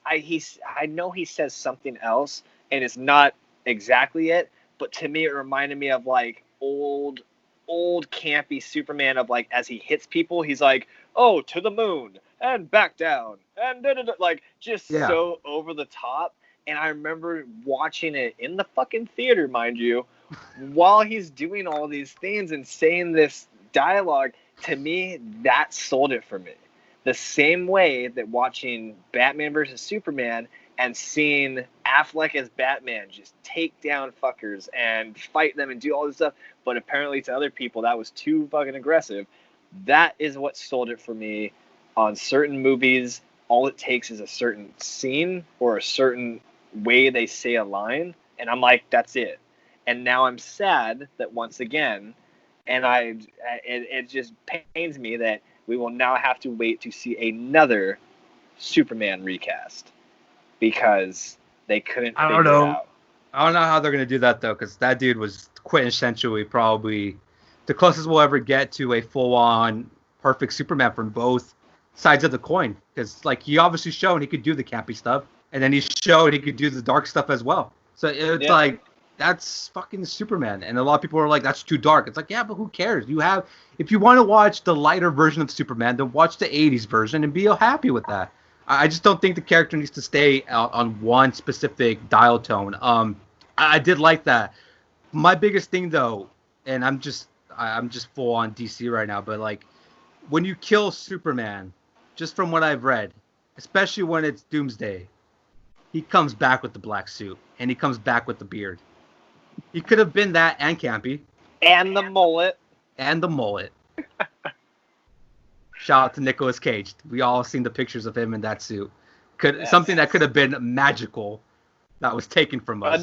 I know he says something else, and it's not exactly it, but to me it reminded me of like old campy Superman of like, as he hits people, he's like, oh, to the moon, and back down, and like, just so over the top. And I remember watching it in the fucking theater, mind you, while he's doing all these things and saying this dialogue. To me, that sold it for me. The same way that watching Batman versus Superman and seeing Affleck as Batman just take down fuckers and fight them and do all this stuff, but apparently to other people that was too fucking aggressive. That is what sold it for me. On certain movies, all it takes is a certain scene or a certain way they say a line, and I'm like, that's it. And now I'm sad that once again, and it just pains me that we will now have to wait to see another Superman recast because they couldn't figure it out. I don't know how they're going to do that, though, because that dude was quintessentially probably the closest we'll ever get to a full-on perfect Superman from both sides of the coin. Because, like, he obviously showed he could do the campy stuff, and then he showed he could do the dark stuff as well. So it's like, that's fucking Superman. And a lot of people are like, that's too dark. It's like, yeah, but who cares? If you want to watch the lighter version of Superman, then watch the 80s version and be happy with that. I just don't think the character needs to stay out on one specific dial tone. I did like that. My biggest thing, though, and I'm just full on DC right now, but like when you kill Superman, just from what I've read, especially when it's Doomsday, he comes back with the black suit and he comes back with the beard. He could have been that and campy. And the mullet. Shout out to Nicolas Cage. We all seen the pictures of him in that suit. Something that could have been magical that was taken from us.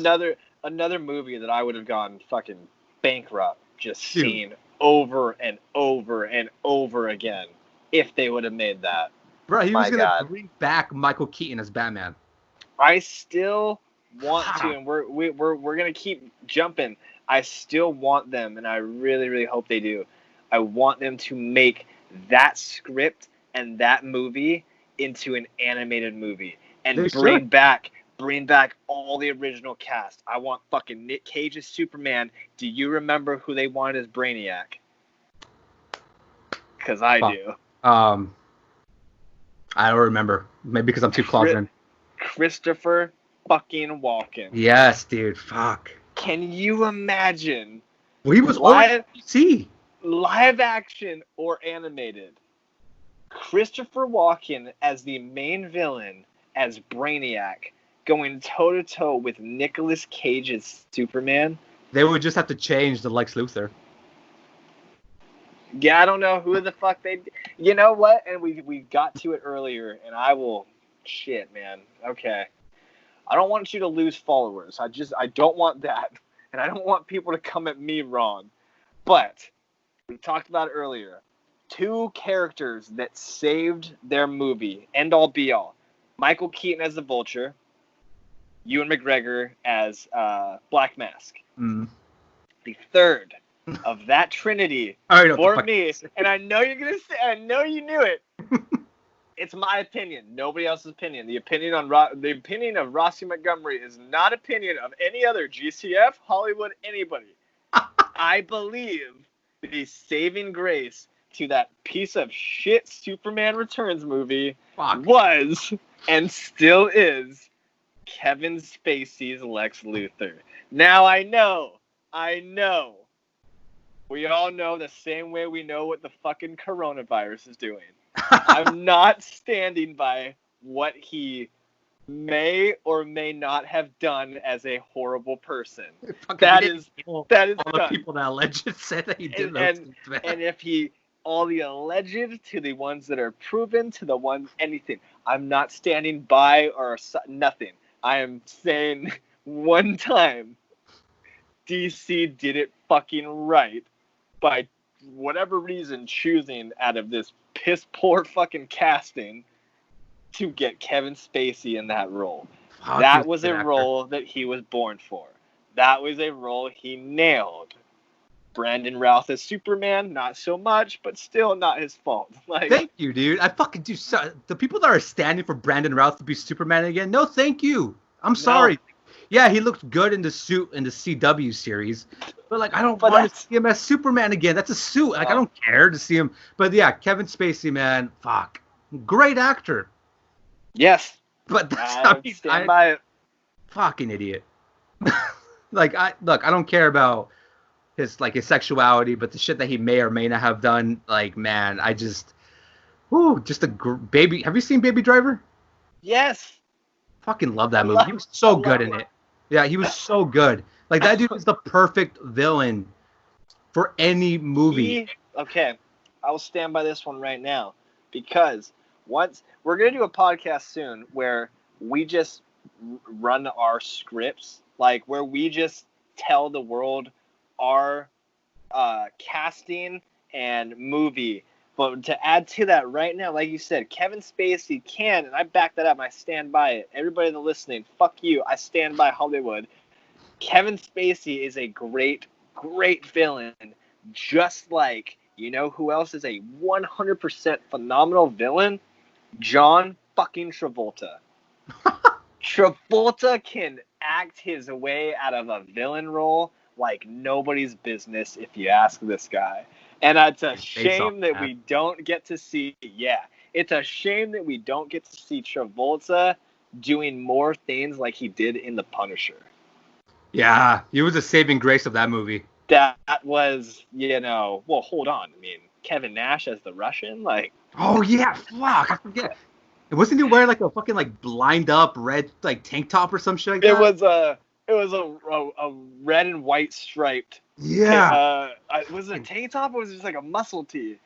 Another movie that I would have gone fucking bankrupt just seeing over and over and over again if they would have made that. Bro, he was going to bring back Michael Keaton as Batman. I still want to, and we're going to keep jumping. I still want them, and I really, really hope they do. I want them to make that script and that movie into an animated movie and bring back all the original cast. I want fucking Nick Cage as Superman. Do you remember who they wanted as Brainiac? Because I do. I don't remember. Maybe because I'm too closeted. Christopher fucking Walken. Yes, dude. Fuck. Can you imagine? Well, he was live action or animated. Christopher Walken as the main villain, as Brainiac, going toe-to-toe with Nicolas Cage's Superman. They would just have to change the Lex Luthor. Yeah, I don't know who the fuck they... You know what? And we got to it earlier, and I will... Shit, man. Okay. I don't want you to lose followers. I don't want that. And I don't want people to come at me wrong. But... we talked about it earlier. 2 characters that saved their movie, end all be all. Michael Keaton as the Vulture, Ewan McGregor as Black Mask. Mm. The third of that trinity for me, and I know you're gonna say, I know you knew it. It's my opinion, nobody else's opinion. The opinion of Rossi Montgomery is not opinion of any other GCF, Hollywood, anybody. I believe the saving grace to that piece of shit Superman Returns movie was and still is Kevin Spacey's Lex Luthor. Now I know. We all know the same way we know what the fucking coronavirus is doing. I'm not standing by what he may or may not have done as a horrible person. That is all done. The people that alleged said that he did those things, man. And if he, all the alleged to the ones that are proven to the ones anything, I'm not standing by or nothing. I am saying one time, DC did it fucking right by whatever reason choosing out of this piss poor fucking casting to get Kevin Spacey in that role. That was a role that he was born for. That was a role he nailed. Brandon Routh as Superman, not so much, but still not his fault. Like, thank you, dude. I fucking do. The people that are standing for Brandon Routh to be Superman again, no thank you. I'm sorry. No. Yeah, he looked good in the suit in the CW series, but like I don't want to see him as Superman again. That's a suit. Like I don't care to see him. But yeah, Kevin Spacey, man, fuck, great actor. Yes, but that's stand by it. Fucking idiot. Like I don't care about his sexuality, but the shit that he may or may not have done, like man, I just, baby. Have you seen Baby Driver? Yes. Fucking love that movie. He was so good in it. Yeah, he was so good. Like that dude is the perfect villain for any movie. I will stand by this one right now, because once we're gonna do a podcast soon where we just run our scripts, like where we just tell the world our casting and movie. But to add to that right now, like you said, Kevin Spacey can, and I back that up. I stand by it. Everybody that's listening, fuck you. I stand by Hollywood. Kevin Spacey is a great, great villain. Just like, you know who else is a 100% phenomenal villain? John fucking Travolta. Travolta can act his way out of a villain role like nobody's business, if you ask this guy. And it's a shame that we don't get to see. Yeah, it's a shame that we don't get to see Travolta doing more things like he did in The Punisher. Yeah, he was a saving grace of that movie. That was, well, hold on. I mean, Kevin Nash as the Russian, like. Oh yeah, fuck, I forget. Wasn't he wearing like a fucking like blind up red like tank top or some shit like that? It was a red and white striped. Yeah. Was it a tank top or was it just like a muscle tee?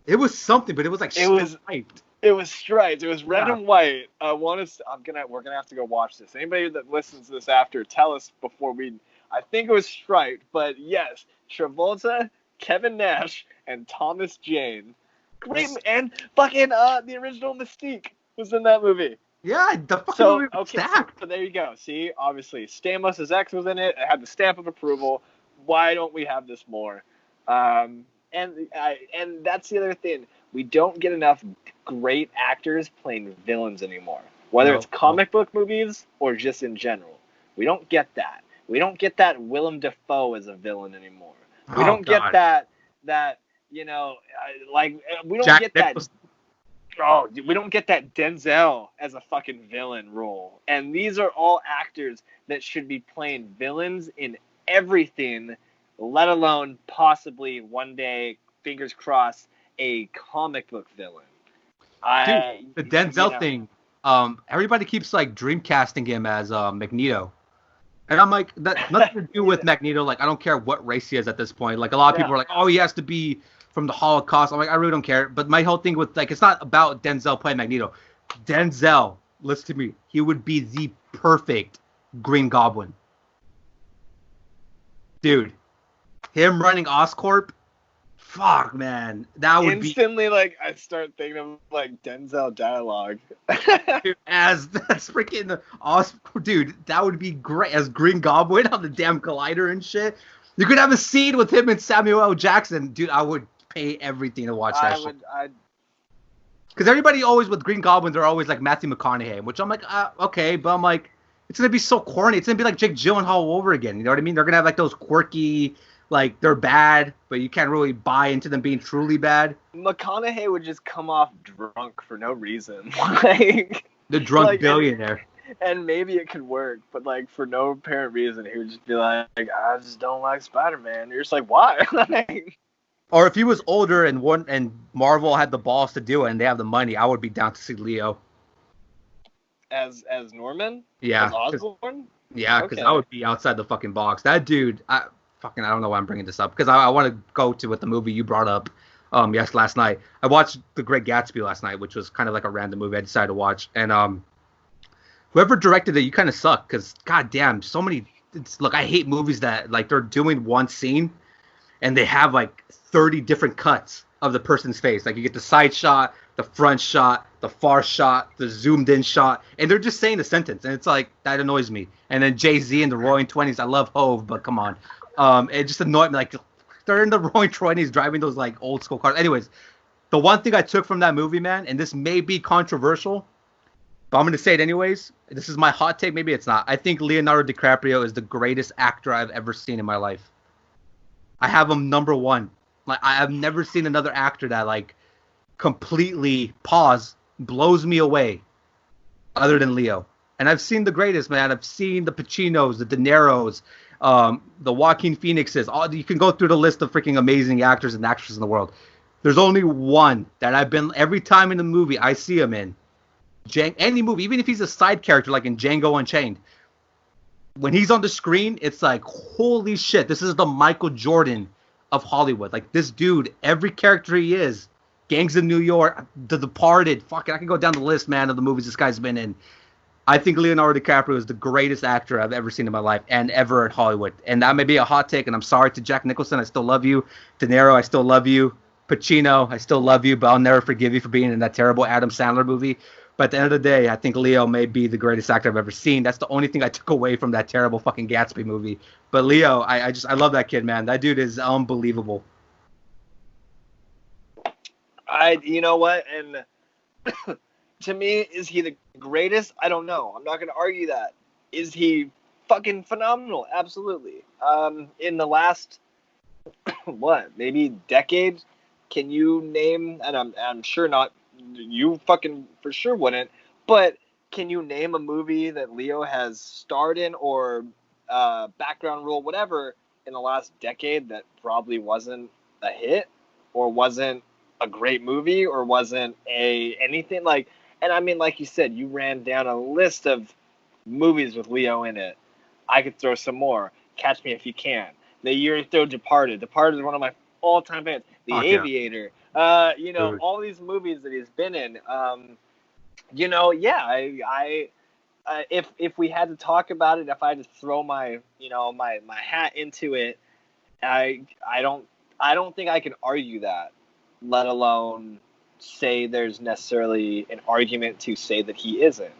It was something, but it was like striped. It was striped. It was red and white. We're gonna have to go watch this. Anybody that listens to this after, tell us before we. I think it was striped, but yes, Travolta, Kevin Nash, and Thomas Jane. Great, and fucking the original Mystique was in that movie. Yeah, the fucking movie was stacked. So there you go. See, obviously, Stamos' ex was in it. It had the stamp of approval. Why don't we have this more? And that's the other thing. We don't get enough great actors playing villains anymore. Whether it's comic book movies or just in general. We don't get that. We don't get that Willem Dafoe as a villain anymore. We don't get that we don't Jack get Nicholson. we don't get that Denzel as a fucking villain role. And these are all actors that should be playing villains in everything, let alone possibly one day, fingers crossed, a comic book villain. Dude, the Denzel thing, everybody keeps like dreamcasting him as Magneto. And I'm like, that nothing to do with Magneto. Like, I don't care what race he is at this point. Like, a lot of people are like, oh, he has to be from the Holocaust. I'm like, I really don't care. But my whole thing with, like, it's not about Denzel playing Magneto. Denzel, listen to me, he would be the perfect Green Goblin. Dude, him running Oscorp, fuck, man. That would instantly, like, I start thinking of, like, Denzel dialogue. As that's freaking Oscorp. Dude, that would be great. As Green Goblin on the damn collider and shit. You could have a scene with him and Samuel L. Jackson. Dude, I would pay everything to watch that shit. Because everybody always with Green Goblins are always like Matthew McConaughey, which I'm like, okay, but I'm like, it's going to be so corny. It's going to be like Jake Gyllenhaal all over again. You know what I mean? They're going to have like those quirky, like they're bad, but you can't really buy into them being truly bad. McConaughey would just come off drunk for no reason. Like the drunk billionaire. And maybe it could work, but like for no apparent reason, he would just be like, I just don't like Spider-Man. You're just like, why? Or if he was older and Marvel had the balls to do it and they have the money, I would be down to see Leo. As Norman? Yeah. As Osborn? Yeah, because I would be outside the fucking box. That dude, I don't know why I'm bringing this up, because I want to go to what the movie you brought up last night. I watched The Great Gatsby last night, which was kind of like a random movie I decided to watch. And whoever directed it, you kind of suck, because goddamn, so many. Look, I hate movies that like they're doing one scene and they have like 30 different cuts of the person's face. Like you get the side shot, the front shot, the far shot, the zoomed in shot, and they're just saying a sentence, and it's like that annoys me. And then Jay-Z in the Roaring 20s, I love Hove, but come on. It just annoyed me. Like, they're in the Roaring 20s driving those, like, old school cars. Anyways, the one thing I took from that movie, man, and this may be controversial, but I'm going to say it anyways. This is my hot take. Maybe it's not. I think Leonardo DiCaprio is the greatest actor I've ever seen in my life. I have him number one. Like, I have never seen another actor that, like, completely, blows me away other than Leo. And I've seen the greatest, man. I've seen the Pacinos, the De Niros, the Joaquin Phoenixes. You can go through the list of freaking amazing actors and actresses in the world. There's only one that every time in the movie I see him in, any movie, even if he's a side character like in Django Unchained, when he's on the screen, it's like, holy shit, this is the Michael Jordan of Hollywood. Like, this dude, every character he is, Gangs of New York, The Departed, fucking, I can go down the list, man, of the movies this guy's been in. I think Leonardo DiCaprio is the greatest actor I've ever seen in my life and ever in Hollywood. And that may be a hot take, and I'm sorry to Jack Nicholson. I still love you. De Niro, I still love you. Pacino, I still love you, but I'll never forgive you for being in that terrible Adam Sandler movie. But at the end of the day, I think Leo may be the greatest actor I've ever seen. That's the only thing I took away from that terrible fucking Gatsby movie. But Leo, I love that kid, man. That dude is unbelievable. You know what? And to me, is he the greatest? I don't know. I'm not going to argue that. Is he fucking phenomenal? Absolutely. In the last, maybe decade, can you name, and I'm sure not, you fucking for sure wouldn't, but can you name a movie that Leo has starred in or background role, whatever, in the last decade that probably wasn't a hit or wasn't a great movie or wasn't anything like? And I mean, like you said, you ran down a list of movies with Leo in it. I could throw some more. Catch Me If You Can. The year you throw Departed. Departed is one of my all-time favorites. The Aviator. Yeah. All these movies that he's been in. If we had to talk about it, if I had to throw my hat into it, I don't think I can argue that, let alone say there's necessarily an argument to say that he isn't.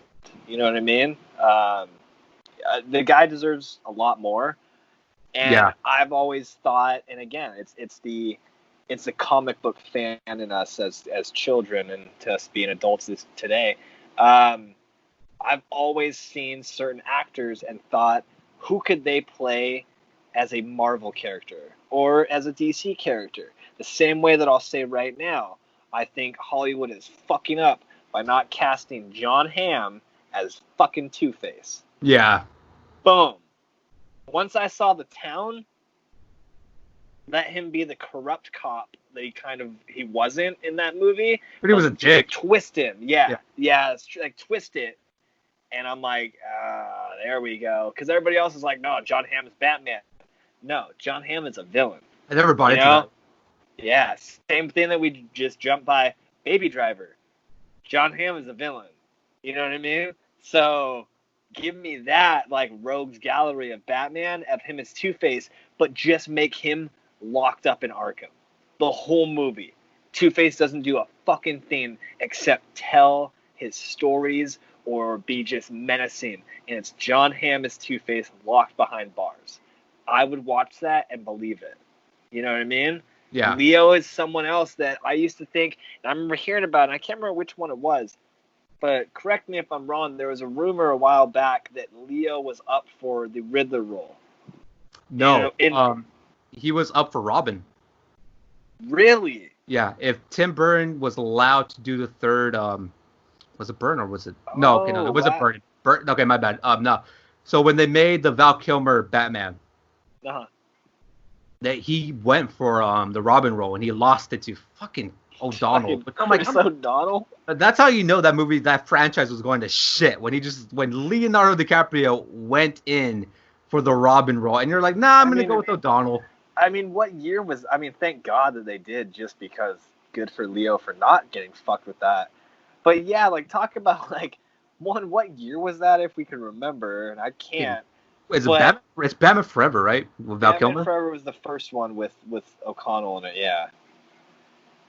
You know what I mean? The guy deserves a lot more. And I've always thought, and again, it's the comic book fan in us as children and to us being adults today. I've always seen certain actors and thought, who could they play as a Marvel character or as a DC character? The same way that I'll say right now, I think Hollywood is fucking up by not casting John Hamm as fucking Two-Face. Yeah. Boom. Once I saw The Town, let him be the corrupt cop that he wasn't in that movie. But he was a dick. Twist him. Yeah. Like twist it. And I'm like, there we go. Because everybody else is like, no, John Hamm is Batman. No, John Hamm is a villain. I never bought into that. Yeah, same thing that we just jumped by. Baby Driver. John Hamm is a villain. You know what I mean? So give me that, like, rogues gallery of Batman, of him as Two-Face, but just make him locked up in Arkham. The whole movie. Two-Face doesn't do a fucking thing except tell his stories or be just menacing. And it's John Hamm as Two-Face locked behind bars. I would watch that and believe it. You know what I mean? Yeah. Leo is someone else that I used to think, and I remember hearing about it, and I can't remember which one it was, but correct me if I'm wrong, there was a rumor a while back that Leo was up for the Riddler role. No, he was up for Robin. Really? Yeah, if Tim Burton was allowed to do the third, was it Burton or was it? No, okay, no, it wasn't Burton. Okay, my bad. No. So when they made the Val Kilmer Batman, that he went for the Robin role and he lost it to fucking O'Donnell. But I'm like, O'Donnell? That's how you know that franchise was going to shit when Leonardo DiCaprio went in for the Robin role, and you're like, nah, I'm gonna go with O'Donnell. I mean, what year was? I mean, thank God that they did, just because good for Leo for not getting fucked with that. But yeah, like, talk about like what year was that, if we can remember? And I can't. It's Batman Forever, right? With Val Kilmer? Batman Forever was the first one with O'Connell in it, yeah.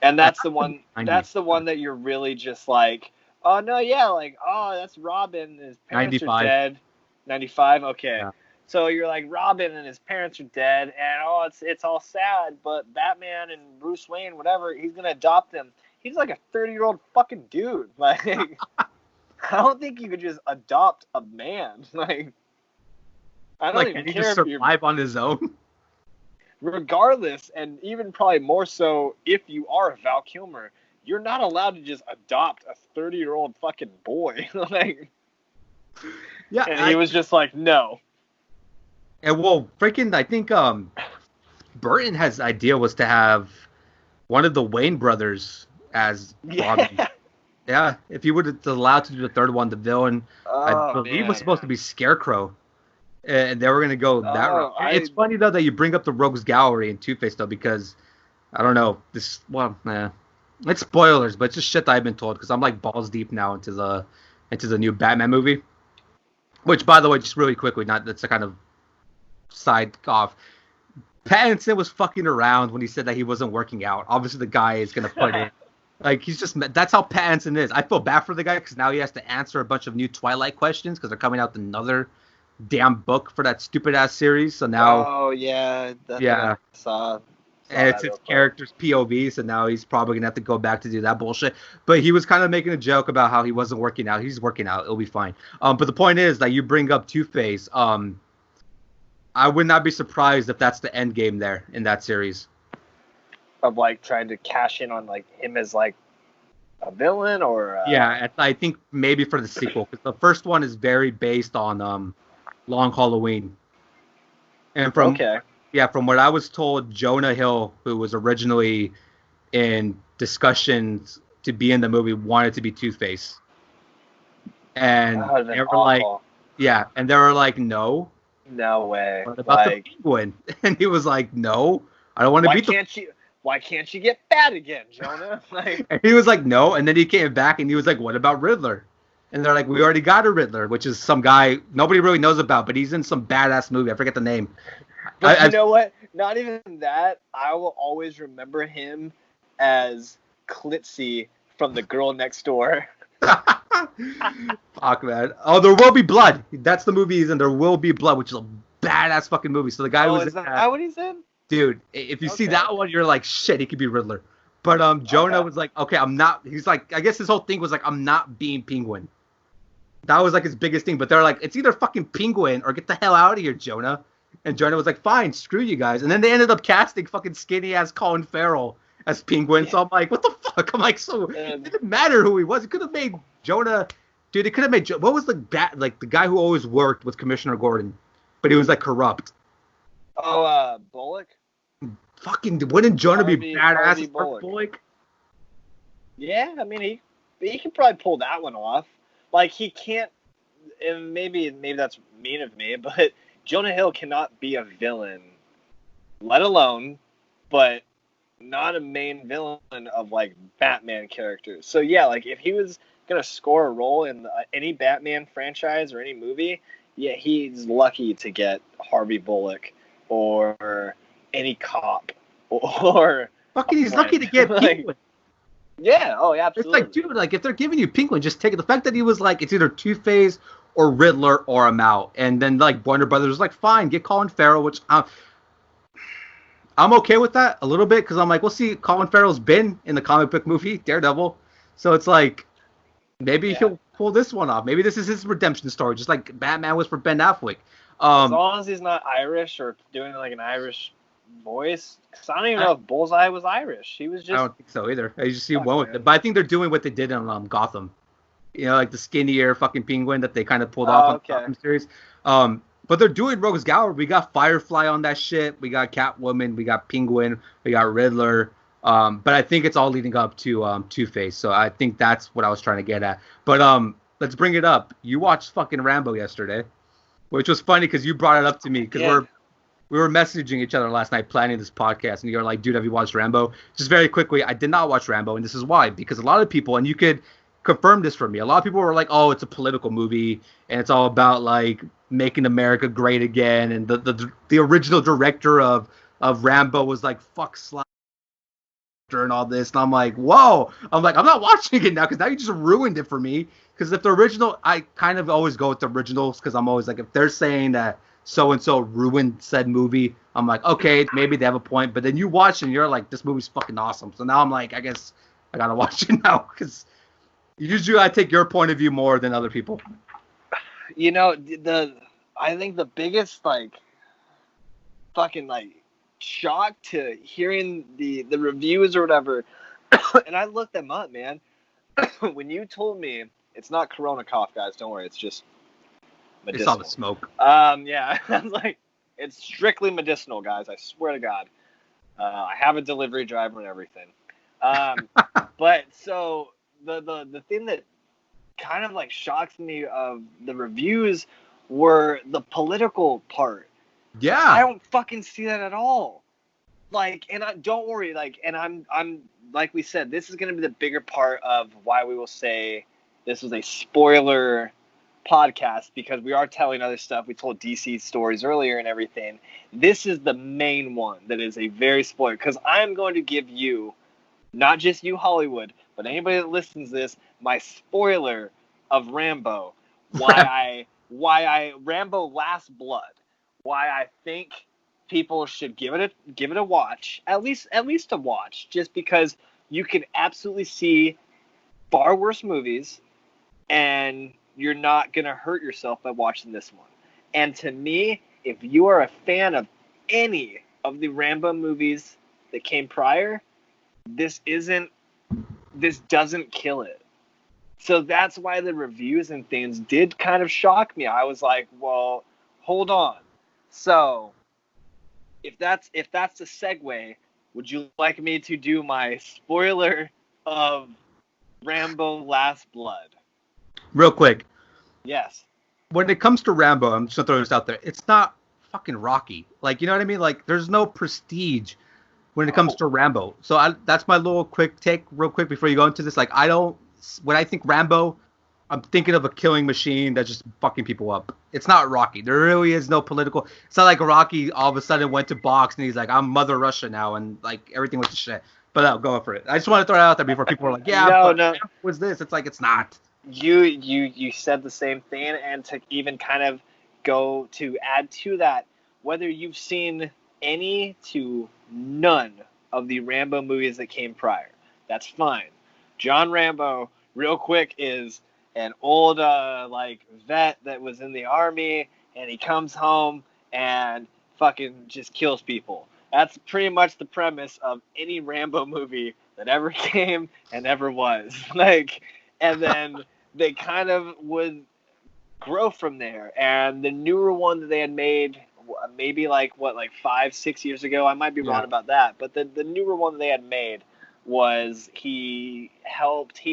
And that's the one. That's the one that you're really just like, oh no, yeah, like, oh, that's Robin. His parents 95. are dead. 95, okay. Yeah. So you're like, Robin and his parents are dead, and it's all sad. But Batman and Bruce Wayne, whatever, he's gonna adopt him. He's like a 30-year-old fucking dude. Like, I don't think you could just adopt a man. Like, I don't even care. Can he just survive on his own? Regardless, and even probably more so if you are Val Kilmer, you're not allowed to just adopt a 30-year-old fucking boy. Like, yeah, and he was just like, no. And well, freaking, I think Burton has idea was to have one of the Wayne brothers as Robin. Yeah, if he would have allowed to do the third one, the villain, I believe was supposed to be Scarecrow. and they were gonna go that route. It's funny though that you bring up the Rogues Gallery and Two-Face though, because I don't know it's spoilers, but it's just shit that I've been told because I'm like balls deep now into the new Batman movie. Which, by the way, just really quickly, that's a kind of side off. Pattinson was fucking around when he said that he wasn't working out. Obviously, the guy is gonna put in. Like, that's how Pattinson is. I feel bad for the guy because now he has to answer a bunch of new Twilight questions because they're coming out with another damn book for that stupid ass series. So now. Oh yeah. Yeah. I saw and it's his character's POV, so now he's probably gonna have to go back to do that bullshit. But he was kind of making a joke about how he wasn't working out. He's working out. It'll be fine. But the point is that you bring up Two-Face. I would not be surprised if that's the end game there in that series. Of like trying to cash in on like him as like a villain or yeah, I think maybe for the sequel because the first one is very based on Long Halloween, and from what I was told, Jonah Hill, who was originally in discussions to be in the movie, wanted to be Two-Face, and they were like, and they were like, no way. What about the Penguin? And he was like, no, I don't want to be. Why can't you get fat again, Jonah? And he was like, no. And then he came back and he was like, what about Riddler? And they're like, we already got a Riddler, which is some guy nobody really knows about, but he's in some badass movie. I forget the name. But you know what? Not even that. I will always remember him as Klitzy from The Girl Next Door. Fuck, man. Oh, There Will Be Blood. That's the movie he's in. There Will Be Blood, which is a badass fucking movie. So the guy was is that what he's in? Dude, if you see that one, you're like, shit, he could be Riddler. But Jonah was like, okay, I'm not. He's like, I guess his whole thing was like, I'm not being Penguin. That was like his biggest thing. But they're like, it's either fucking Penguin or get the hell out of here, Jonah. And Jonah was like, fine, screw you guys. And then they ended up casting fucking skinny ass Colin Farrell as Penguin. Yeah. So I'm like, what the fuck? I'm like, so it didn't matter who he was. It could have made Jonah. Dude, it could have made. What was the guy who always worked with Commissioner Gordon, but he was like corrupt? Oh, Bullock. Fucking wouldn't Jonah be badass as Bullock? Yeah, I mean he can probably pull that one off. Like he can't, and maybe that's mean of me, but Jonah Hill cannot be a villain, let alone, but not a main villain of like Batman characters. So yeah, like if he was gonna score a role in any Batman franchise or any movie, yeah, he's lucky to get Harvey Bullock or any cop or fucking he's lucky to get Penguin. Yeah, oh yeah, absolutely. It's like, dude, like if they're giving you Penguin, just take it. The fact that he was like, it's either Two-Face or Riddler or I'm out. And then like Warner Brothers was like, fine, get Colin Farrell, which I'm okay with that a little bit because I'm like, we'll see. Colin Farrell's been in the comic book movie Daredevil, so it's like maybe he'll pull this one off. Maybe this is his redemption story, just like Batman was for Ben Affleck. As long as he's not Irish or doing like an Irish voice, because I don't even know if Bullseye was Irish. He was just. I don't think so either. I just see one with it, but I think they're doing what they did in Gotham. You know, like the skinnier fucking Penguin that they kind of pulled off on the Gotham series. But they're doing Rogues Gallery. We got Firefly on that shit. We got Catwoman. We got Penguin. We got Riddler. But I think it's all leading up to Two-Face. So I think that's what I was trying to get at. But let's bring it up. You watched fucking Rambo yesterday, which was funny because you brought it up to me because we were messaging each other last night planning this podcast, and you're like, dude, have you watched Rambo? Just very quickly, I did not watch Rambo, and this is why. Because a lot of people, and you could confirm this for me, a lot of people were like, oh, it's a political movie, and it's all about, like, making America great again, and the original director of Rambo was like, fuck Sly and all this, and I'm like, whoa. I'm like, I'm not watching it now, because now you just ruined it for me. Because if the original, I kind of always go with the originals, because I'm always like, if they're saying that so-and-so ruined said movie, I'm like, okay, maybe they have a point. But then you watch and you're like, this movie's fucking awesome. So now I'm like, I guess I gotta watch it now, because usually I take your point of view more than other people. You know, I think the biggest, like, fucking, like, shock to hearing the reviews or whatever, and I looked them up, man. When you told me, it's not Corona cough, guys, don't worry, it's just medicinal. It's all the smoke. Yeah, I was like, it's strictly medicinal, guys. I swear to God. I have a delivery driver and everything. But so the thing that kind of like shocks me of the reviews were the political part. Yeah. I don't fucking see that at all. Like, and don't worry, like, and I'm like we said, this is going to be the bigger part of why we will say this was a spoiler podcast, because we are telling other stuff. We told DC stories earlier and everything. This is the main one that is a very spoiler, because I'm going to give you, not just you, Hollywood, but anybody that listens to this, my spoiler of Rambo. Why I Rambo Last Blood. Why I think people should give it a watch, at least a watch, just because you can absolutely see far worse movies, and you're not gonna hurt yourself by watching this one. And to me, if you are a fan of any of the Rambo movies that came prior, this doesn't kill it. So that's why the reviews and things did kind of shock me. I was like, well, hold on. So if that's the segue, would you like me to do my spoiler of Rambo Last Blood? Real quick. Yes. When it comes to Rambo, I'm just gonna throw this out there. It's not fucking Rocky. Like, you know what I mean? Like, there's no prestige when it comes to Rambo. So that's my little quick take, real quick, before you go into this. Like, when I think Rambo, I'm thinking of a killing machine that's just fucking people up. It's not Rocky. There really is no political. It's not like Rocky all of a sudden went to box and he's like, I'm Mother Russia now, and like everything went to shit. But no, go for it. I just want to throw it out there before people are like, yeah, no. What's this? It's like, it's not. You said the same thing, and to even kind of go to add to that, whether you've seen any to none of the Rambo movies that came prior, that's fine. John Rambo, real quick, is an old vet that was in the army, and he comes home and fucking just kills people. That's pretty much the premise of any Rambo movie that ever came and ever was. And then they kind of would grow from there. And the newer one that they had made, maybe 5-6 years ago, I might be wrong about that, but the newer one that they had made was he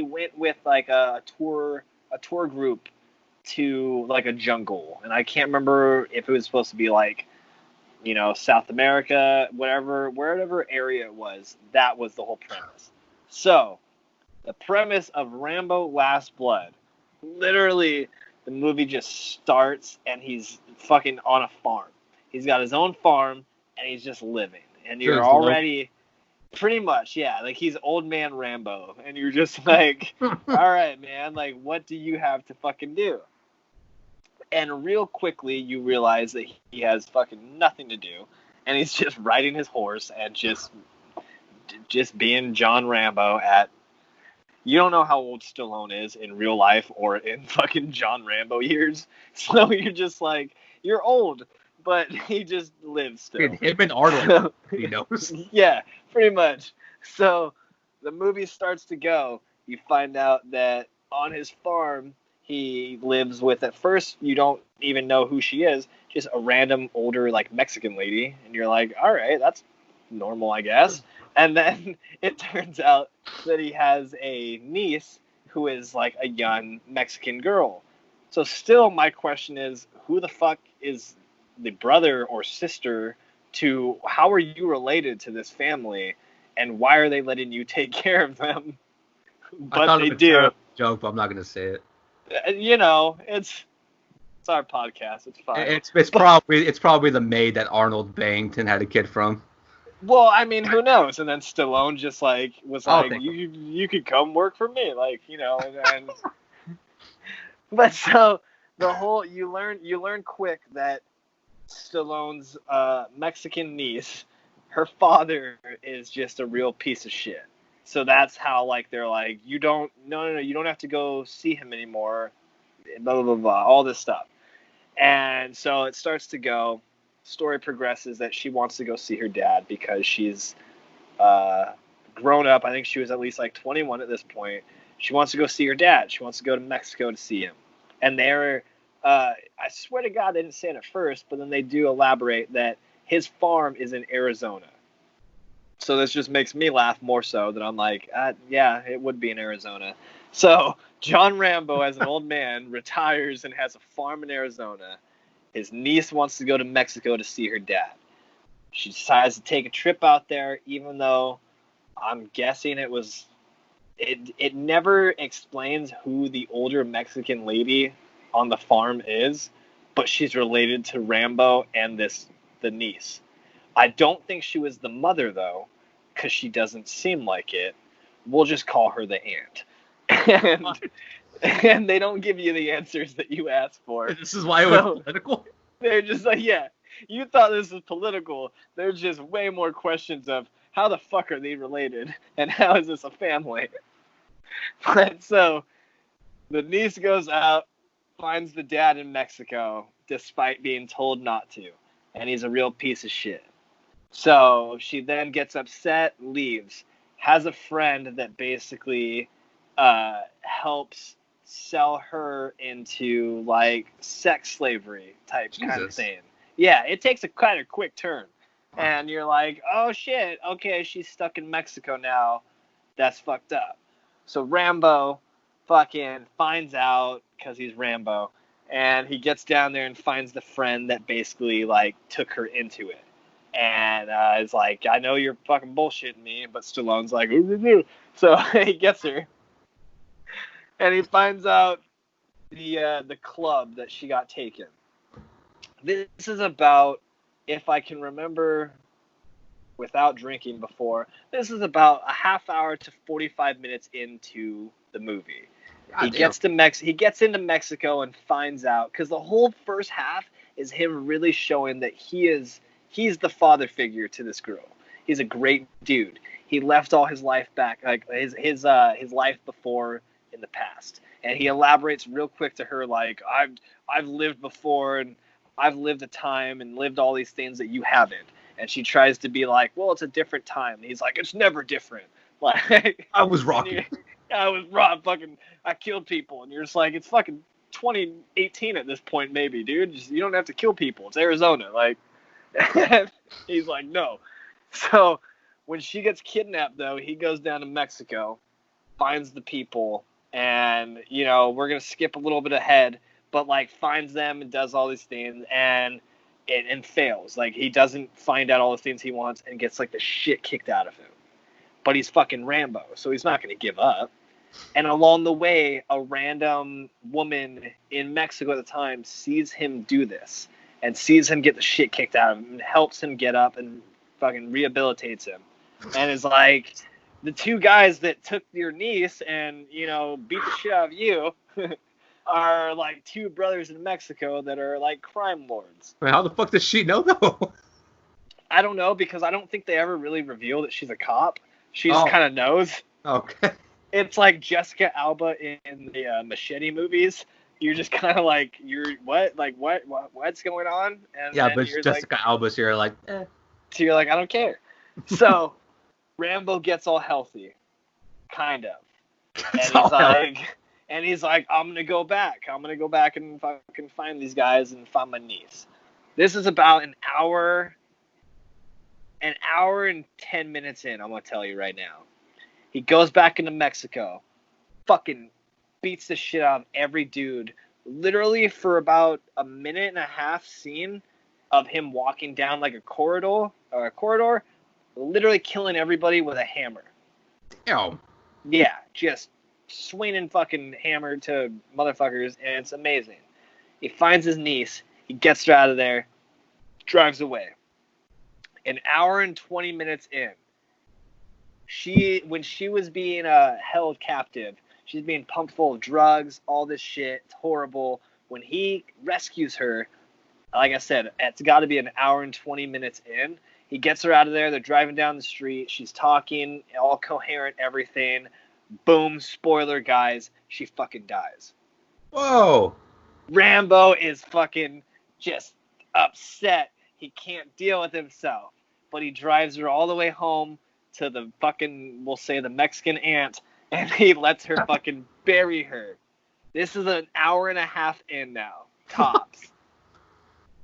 went with like a tour group to like a jungle, and I can't remember if it was supposed to be like, South America, wherever area it was. That was the whole premise. So the premise of Rambo Last Blood, literally the movie just starts and he's fucking on a farm. He's got his own farm and he's just living, and you're already pretty much, yeah, like he's old man Rambo, and you're just like, all right, man, like, what do you have to fucking do? And real quickly you realize that he has fucking nothing to do, and he's just riding his horse and just being John Rambo at, you don't know how old Stallone is in real life or in fucking John Rambo years, so you're just like, you're old, but he just lives still. Him and Arnold, he knows. Yeah, pretty much. So the movie starts to go. You find out that on his farm he lives with, at first you don't even know who she is, just a random older like Mexican lady, and you're like, all right, that's normal, I guess. And then it turns out that he has a niece who is like a young Mexican girl. So still my question is, who the fuck is the brother or sister to, how are you related to this family, and why are they letting you take care of them? But they do. Joke, but I'm not gonna say it. It's our podcast. It's fine. It's probably the maid that Arnold banged and had a kid from. Well, I mean, who knows? And then Stallone just was like, you could come work for me, and but so the whole, you learn quick that Stallone's Mexican niece, her father is just a real piece of shit. So that's how they're like, you don't have to go see him anymore, blah blah blah, blah, all this stuff. And so it starts to go. Story progresses that she wants to go see her dad because she's grown up. I think she was at least 21 at this point. She wants to go see her dad. She wants to go to Mexico to see him. And they're, I swear to God, they didn't say it at first, but then they do elaborate that his farm is in Arizona. So this just makes me laugh more so that I'm like, yeah, it would be in Arizona. So John Rambo, as an old man, retires and has a farm in Arizona. His niece wants to go to Mexico to see her dad. She decides to take a trip out there, even though I'm guessing it never explains who the older Mexican lady on the farm is, but she's related to Rambo and the niece. I don't think she was the mother, though, because she doesn't seem like it. We'll just call her the aunt. And they don't give you the answers that you asked for. This is why it was political? They're just like, yeah, you thought this was political. There's just way more questions of how the fuck are they related? And how is this a family? But so the niece goes out, finds the dad in Mexico, despite being told not to. And he's a real piece of shit. So she then gets upset, leaves, has a friend that basically helps sell her into like sex slavery type kind of thing. Yeah, it takes a kind of quick turn. And you're like, oh shit, okay, she's stuck in Mexico now. That's fucked up. So Rambo fucking finds out, because he's Rambo, and he gets down there and finds the friend that basically like took her into it. And is like, I know you're fucking bullshitting me, but Stallone's like, ooh. So he gets her. And he finds out the club that she got taken. This is about, if I can remember without drinking before, this is about a half hour to 45 minutes into the movie. He gets into Mexico and finds out, because the whole first half is him really showing that he's the father figure to this girl. He's a great dude. He left all his life back, like his life before in the past, and he elaborates real quick to her like, I've lived before, and I've lived a time and lived all these things that you haven't. And she tries to be like, well, it's a different time. And he's like, it's never different. Like, I was Rocky. I was wrong. Fucking, I killed people. And you're just like, it's fucking 2018 at this point, maybe, dude. You don't have to kill people. It's Arizona. Like, he's like, no. So when she gets kidnapped, though, he goes down to Mexico, finds the people, and, you know, we're going to skip a little bit ahead, but, like, finds them and does all these things, and fails. Like, he doesn't find out all the things he wants and gets, like, the shit kicked out of him. But he's fucking Rambo, so he's not going to give up. And along the way, a random woman in Mexico at the time sees him do this and sees him get the shit kicked out of him and helps him get up and fucking rehabilitates him. And is like, the two guys that took your niece and, you know, beat the shit out of you are like two brothers in Mexico that are like crime lords. Wait, how the fuck does she know, though? I don't know, because I don't think they ever really reveal that she's a cop. She just kind of knows. Okay. It's like Jessica Alba in the Machete movies. You're just kind of like, you're what? Like, what's going on? And yeah, but Jessica Alba, so you're like, eh. So you're like, I don't care. So Rambo gets all healthy, kind of. And he's like, I'm going to go back. I'm going to go back and fucking find these guys and find my niece. This is about an hour and 10 minutes in, I'm going to tell you right now. He goes back into Mexico, fucking beats the shit out of every dude, literally for about a minute and a half scene of him walking down like a corridor, literally killing everybody with a hammer. Damn. Yeah, just swinging fucking hammer to motherfuckers, and it's amazing. He finds his niece, he gets her out of there, drives away. An hour and 20 minutes in, when she was being held captive, she's being pumped full of drugs, all this shit, it's horrible. When he rescues her, like I said, it's got to be an hour and 20 minutes in. He gets her out of there, they're driving down the street, she's talking, all coherent, everything. Boom, spoiler, guys, she fucking dies. Whoa. Rambo is fucking just upset. He can't deal with himself. But he drives her all the way home to the fucking, we'll say, the Mexican aunt, and he lets her fucking bury her. This is an hour and a half in now, tops.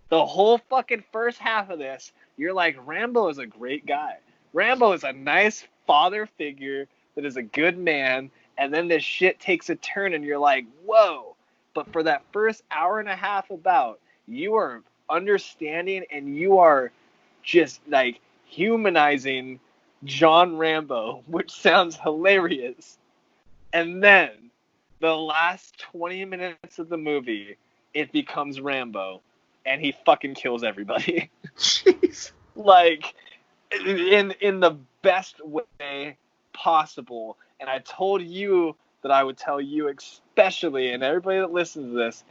The whole fucking first half of this, you're like, Rambo is a great guy. Rambo is a nice father figure that is a good man And then this shit takes a turn and you're like, whoa. But for that first hour and a half you are understanding and you are just like humanizing John Rambo, which sounds hilarious. And then the last 20 minutes of the movie, it becomes Rambo and he fucking kills everybody. Jeez. Like in the best way possible. And I told you that I would tell you especially, and everybody that listens to this,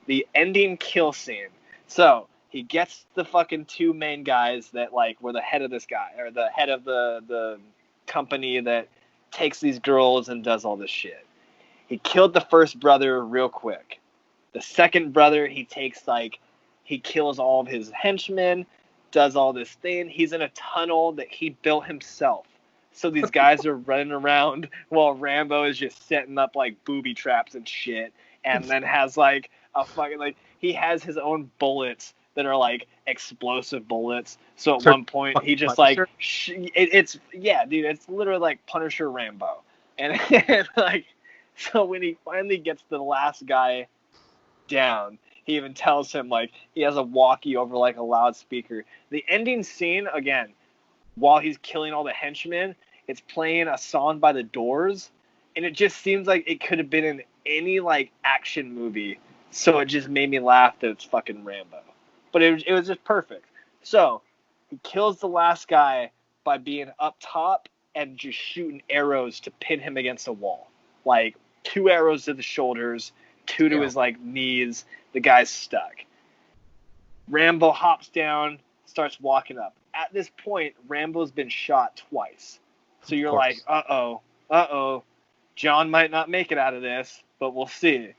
the ending kill scene. So he gets the fucking two main guys that like were the head of this guy, or the head of the company that takes these girls and does all this shit. He killed the first brother real quick. The second brother, he kills all of his henchmen, does all this thing. He's in a tunnel that he built himself. So these guys are running around while Rambo is just setting up like booby traps and shit, and then has like a fucking like he has his own bullets that are like explosive bullets. So at one point he just like it's literally like Punisher Rambo, and like so when he finally gets the last guy down, he even tells him like he has a walkie over like a loudspeaker. The ending scene again. While he's killing all the henchmen, it's playing a song by The Doors, and it just seems like it could have been in any like action movie. So it just made me laugh that it's fucking Rambo. But it was just perfect. So he kills the last guy by being up top and just shooting arrows to pin him against a wall. Like 2 arrows to the shoulders, 2 to his like knees. The guy's stuck. Rambo hops down, starts walking up. At this point, Rambo's been shot twice. So you're like, uh-oh. John might not make it out of this, but we'll see.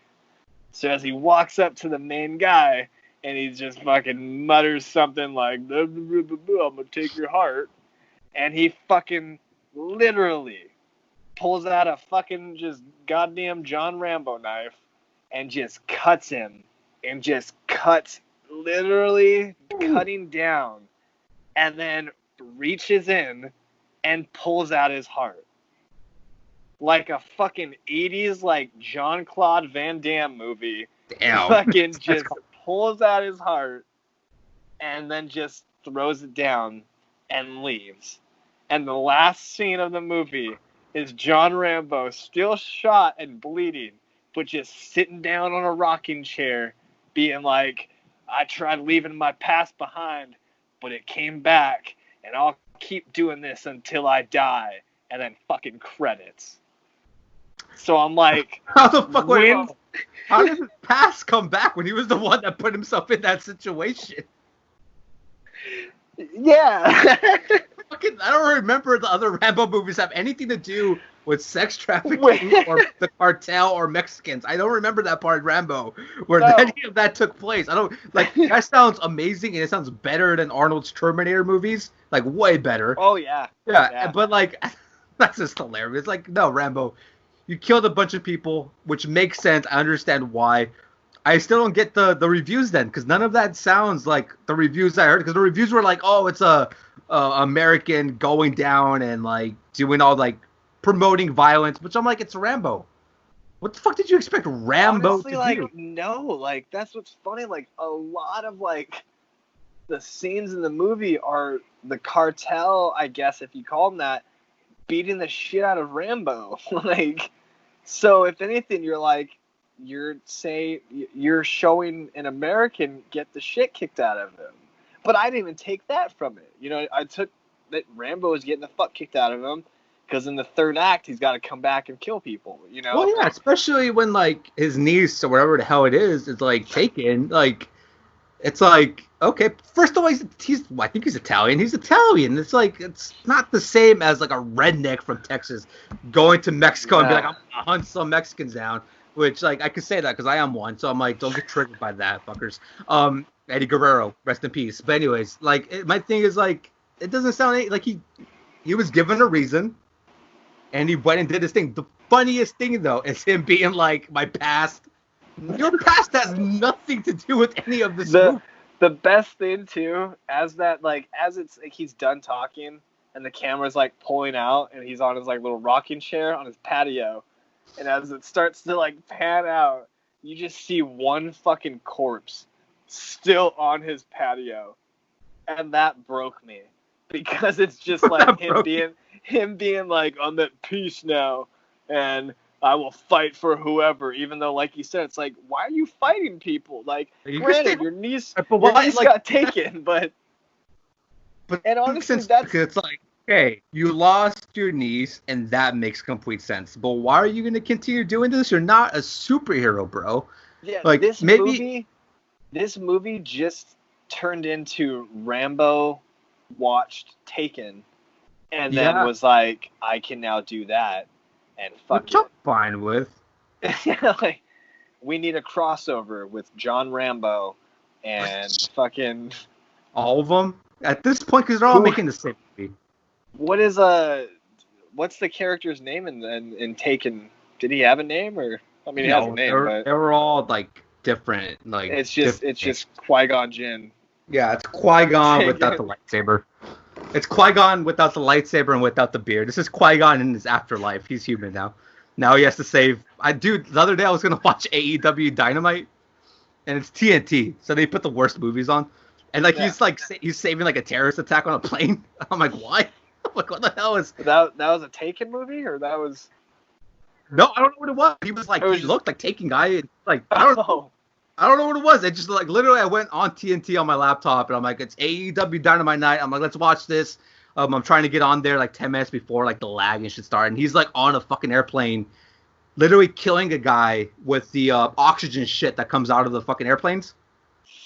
So as he walks up to the main guy, and he just fucking mutters something like, I'm gonna take your heart. And he fucking literally pulls out a fucking just goddamn John Rambo knife and just cuts him. And just cuts, literally cutting down. And then reaches in and pulls out his heart. Like a fucking 80s like Jean-Claude Van Damme movie. Damn. Fucking just pulls out his heart and then just throws it down and leaves. And the last scene of the movie is John Rambo still shot and bleeding, but just sitting down on a rocking chair being like, I tried leaving my past behind, but it came back, and I'll keep doing this until I die, and then fucking credits. So I'm like, how the fuck how did his past come back when he was the one that put himself in that situation? Yeah. I don't remember the other Rambo movies have anything to do with sex trafficking or the cartel or Mexicans. I don't remember that part of Rambo where any of that took place. I don't like that sounds amazing and it sounds better than Arnold's Terminator movies, like way better. Oh yeah. Yeah. But like that's just hilarious. Like no, Rambo, you killed a bunch of people, which makes sense. I understand why. I still don't get the reviews then, because none of that sounds like the reviews I heard. Because the reviews were like, oh, it's a American going down and like doing all like promoting violence, which I'm like, it's Rambo. What the fuck did you expect Rambo Honestly, to like, do? No, like that's what's funny. Like a lot of like the scenes in the movie are the cartel, I guess if you call them that, beating the shit out of Rambo. Like, so if anything, you're like. You're showing an American get the shit kicked out of him. But I didn't even take that from it. You know, I took that Rambo is getting the fuck kicked out of him because in the third act, he's got to come back and kill people, you know? Well, yeah, especially when, like, his niece or whatever the hell it is, like, taken. Like, it's like, okay, first of all, I think he's Italian. He's Italian. It's like, it's not the same as, like, a redneck from Texas going to Mexico and be like, I'm going to hunt some Mexicans down. Which, like, I could say that because I am one, so I'm like, don't get triggered by that, fuckers. Eddie Guerrero, rest in peace. But anyways, like, my thing is, like, it doesn't sound like he was given a reason, and he went and did his thing. The funniest thing, though, is him being like, my past. Your past has nothing to do with any of this movie. The best thing, too, as it's, like, he's done talking, and the camera's, like, pulling out, and he's on his, like, little rocking chair on his patio. And as it starts to like pan out, you just see one fucking corpse still on his patio, and that broke me because it's just like him being like, I'm at peace now, and I will fight for whoever. Even though, like you said, it's like, why are you fighting people? Like, granted, your niece got taken, but and honestly, it's like, okay, you lost your niece, and that makes complete sense. But why are you going to continue doing this? You're not a superhero, bro. Yeah, like this movie just turned into Rambo watched Taken, and then was like, I can now do that, and fuck which I'm fine with. Like, we need a crossover with John Rambo and fucking all of them at this point because they're all making the same movie. What's the character's name in Taken? Did he have a name or? I mean, he has a name, but they were all like different. Like it's just Qui-Gon Jinn. Yeah, it's Qui-Gon without the lightsaber. It's Qui-Gon without the lightsaber and without the beard. This is Qui-Gon in his afterlife. He's human now. Now he has to save. The other day I was gonna watch AEW Dynamite, and it's TNT, so they put the worst movies on, and like he's saving like a terrorist attack on a plane. I'm like, why? I'm like, what the hell is that? That was a Taken movie, or that was? No, I don't know what it was. He was like, he looked like Taken guy, and like I don't know what it was. It just like literally I went on TNT on my laptop, and I'm like, it's AEW Dynamite night. I'm like, let's watch this. I'm trying to get on there like 10 minutes before like the lag and shit started, and he's like on a fucking airplane, literally killing a guy with the oxygen shit that comes out of the fucking airplanes.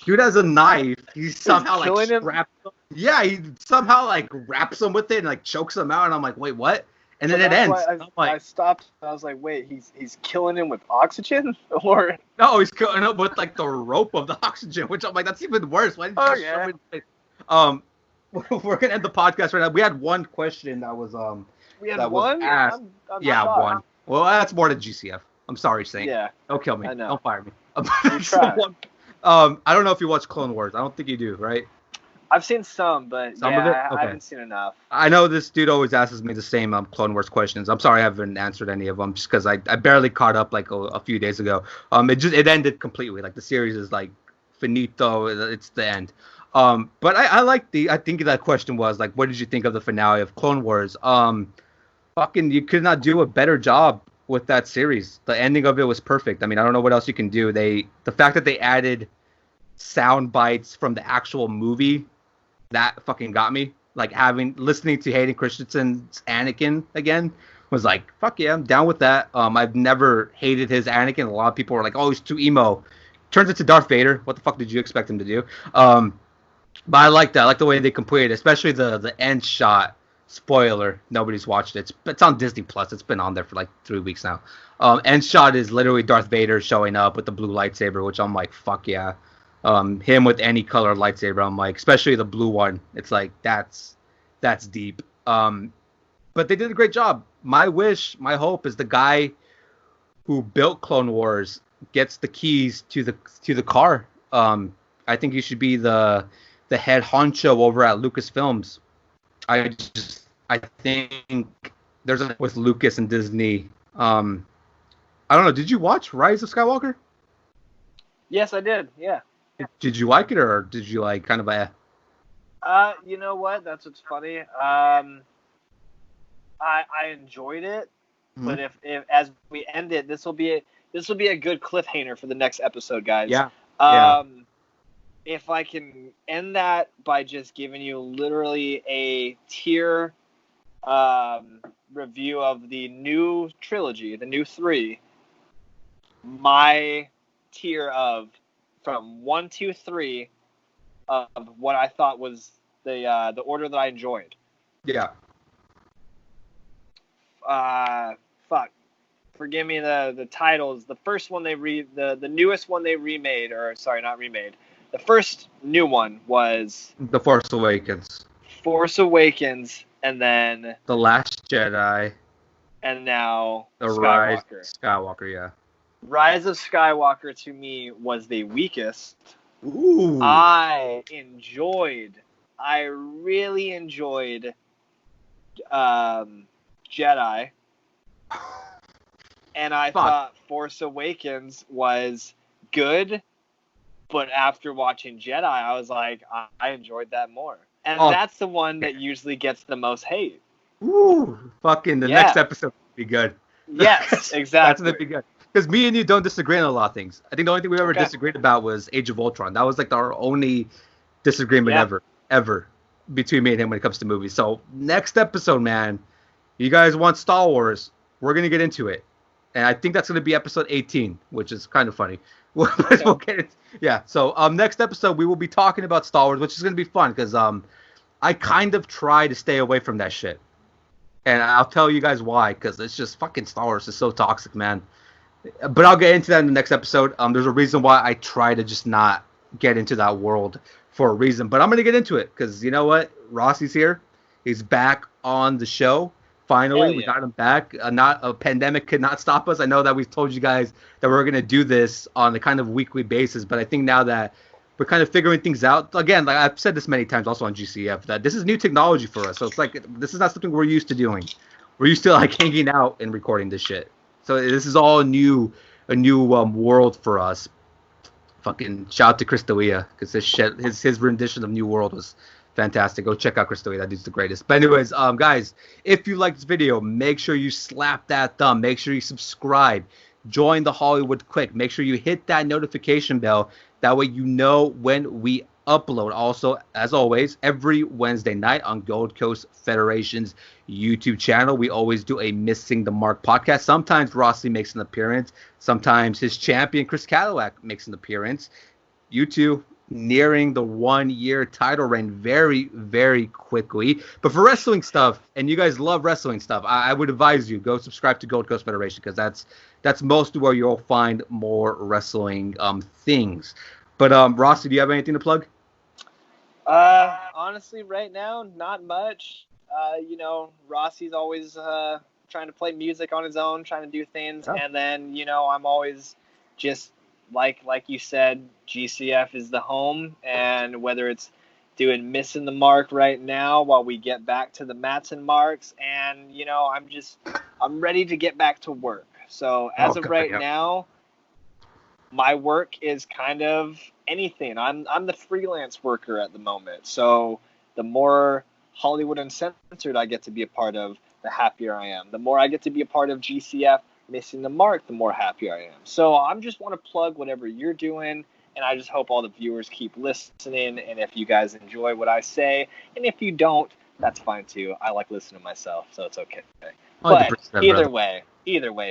Dude has a knife. He somehow like wraps him. Yeah, he somehow like wraps him with it and like chokes him out, and I'm like, wait, what? And then it ends. I stopped. I was like, wait, he's killing him with oxygen, or no, he's killing him with like the rope of the oxygen, which I'm like, that's even worse. Why didn't you show it? We're gonna end the podcast right now. We had one question that was was asked. I'm shocked. One. Well, that's more than GCF. I'm sorry, Saint. Yeah. Don't kill me. Don't fire me. I don't know if you watch Clone Wars. I don't think you do, right? I've seen some, but of it? Okay. I haven't seen enough. I know this dude always asks me the same Clone Wars questions. I'm sorry I haven't answered any of them just because I barely caught up like a few days ago. It ended completely. Like the series is like finito. It's the end. But I think that question was like, what did you think of the finale of Clone Wars? Fucking, you could not do a better job with that series. The ending of it was perfect. I mean, I don't know what else you can do. The fact that they added sound bites from the actual movie, that fucking got me. Like listening to Hayden Christensen's Anakin again was like, fuck yeah, I'm down with that. I've never hated his Anakin. A lot of people were like, oh, he's too emo. Turns into Darth Vader. What the fuck did you expect him to do? But I like that. I like the way they completed, especially the end shot. Spoiler, nobody's watched it. It's on Disney Plus. It's been on there for like 3 weeks now. End shot is literally Darth Vader showing up with the blue lightsaber, which I'm like, fuck yeah. Him with any color lightsaber, I'm like, especially the blue one. It's like that's deep. But they did a great job. My wish, my hope is the guy who built Clone Wars gets the keys to the car. I think he should be the head honcho over at Lucasfilms. I think there's with Lucas and Disney. I don't know. Did you watch Rise of Skywalker? Yes, I did. Yeah. Did you like it, or did you like kind of you know what? That's what's funny. I enjoyed it, but if as we end it, this will be a good cliffhanger for the next episode, guys. Yeah. If I can end that by just giving you literally a tier review of the new trilogy, the new 3, my tier of from 1, 2, 3 of what I thought was the order that I enjoyed. Yeah. Fuck. Forgive me the titles. The first one the newest one they remade, or sorry, not remade. The first new one was The Force Awakens. Force Awakens, and then The Last Jedi. And now The Rise of Skywalker, yeah. Rise of Skywalker to me was the weakest. Ooh. I really enjoyed Jedi. And I thought Force Awakens was good, but after watching Jedi, I was like, I enjoyed that more. And that's the one that usually gets the most hate. Ooh, fucking the next episode will be good. Yes, exactly. That's going to be good. Because me and you don't disagree on a lot of things. I think the only thing we ever disagreed about was Age of Ultron. That was like our only disagreement ever between me and him when it comes to movies. So next episode, man, you guys want Star Wars, we're going to get into it. And I think that's going to be episode 18, which is kind of funny. We'll get it. Yeah, so next episode, we will be talking about Star Wars, which is going to be fun because I kind of try to stay away from that shit. And I'll tell you guys why, because it's just fucking Star Wars is so toxic, man. But I'll get into that in the next episode. There's a reason why I try to just not get into that world for a reason. But I'm going to get into it because you know what? Rossi's here. He's back on the show. Finally, we got him back. Not a pandemic could not stop us. I know that we've told you guys that we're going to do this on a kind of weekly basis. But I think now that we're kind of figuring things out. Again, like I've said this many times also on GCF, that this is new technology for us. So it's like this is not something we're used to doing. We're used to like hanging out and recording this shit. So this is all a new world for us. Fucking shout out to Chris D'Elia because his rendition of New World was fantastic. Go check out Chris D'Elia. That dude's the greatest. But anyways, guys, if you like this video, make sure you slap that thumb. Make sure you subscribe. Join the Hollywood Click. Make sure you hit that notification bell. That way you know when we upload. Also, as always, every Wednesday night on Gold Coast Federation's YouTube channel, we always do a Missing the Mark podcast. Sometimes Rossi makes an appearance. Sometimes his champion, Chris Cadillac, makes an appearance. You two nearing the 1-year title reign very, very quickly. But for wrestling stuff, and you guys love wrestling stuff, I would advise you, go subscribe to Gold Coast Federation because that's mostly where you'll find more wrestling things. But Rossi, do you have anything to plug? Honestly, right now, not much. Rossi's always trying to play music on his own, trying to do things, and then I'm always just like you said, GCF is the home, and whether it's doing Missing the Mark right now while we get back to the mats and marks, and I'm ready to get back to work. So as of right now, my work is kind of anything. I'm the freelance worker at the moment. So the more Hollywood Uncensored I get to be a part of, the happier I am. The more I get to be a part of GCF Missing the Mark, the more happier I am. So I just want to plug whatever you're doing, and I just hope all the viewers keep listening, and if you guys enjoy what I say, and if you don't, that's fine too. I like listening to myself, so it's okay. But either way,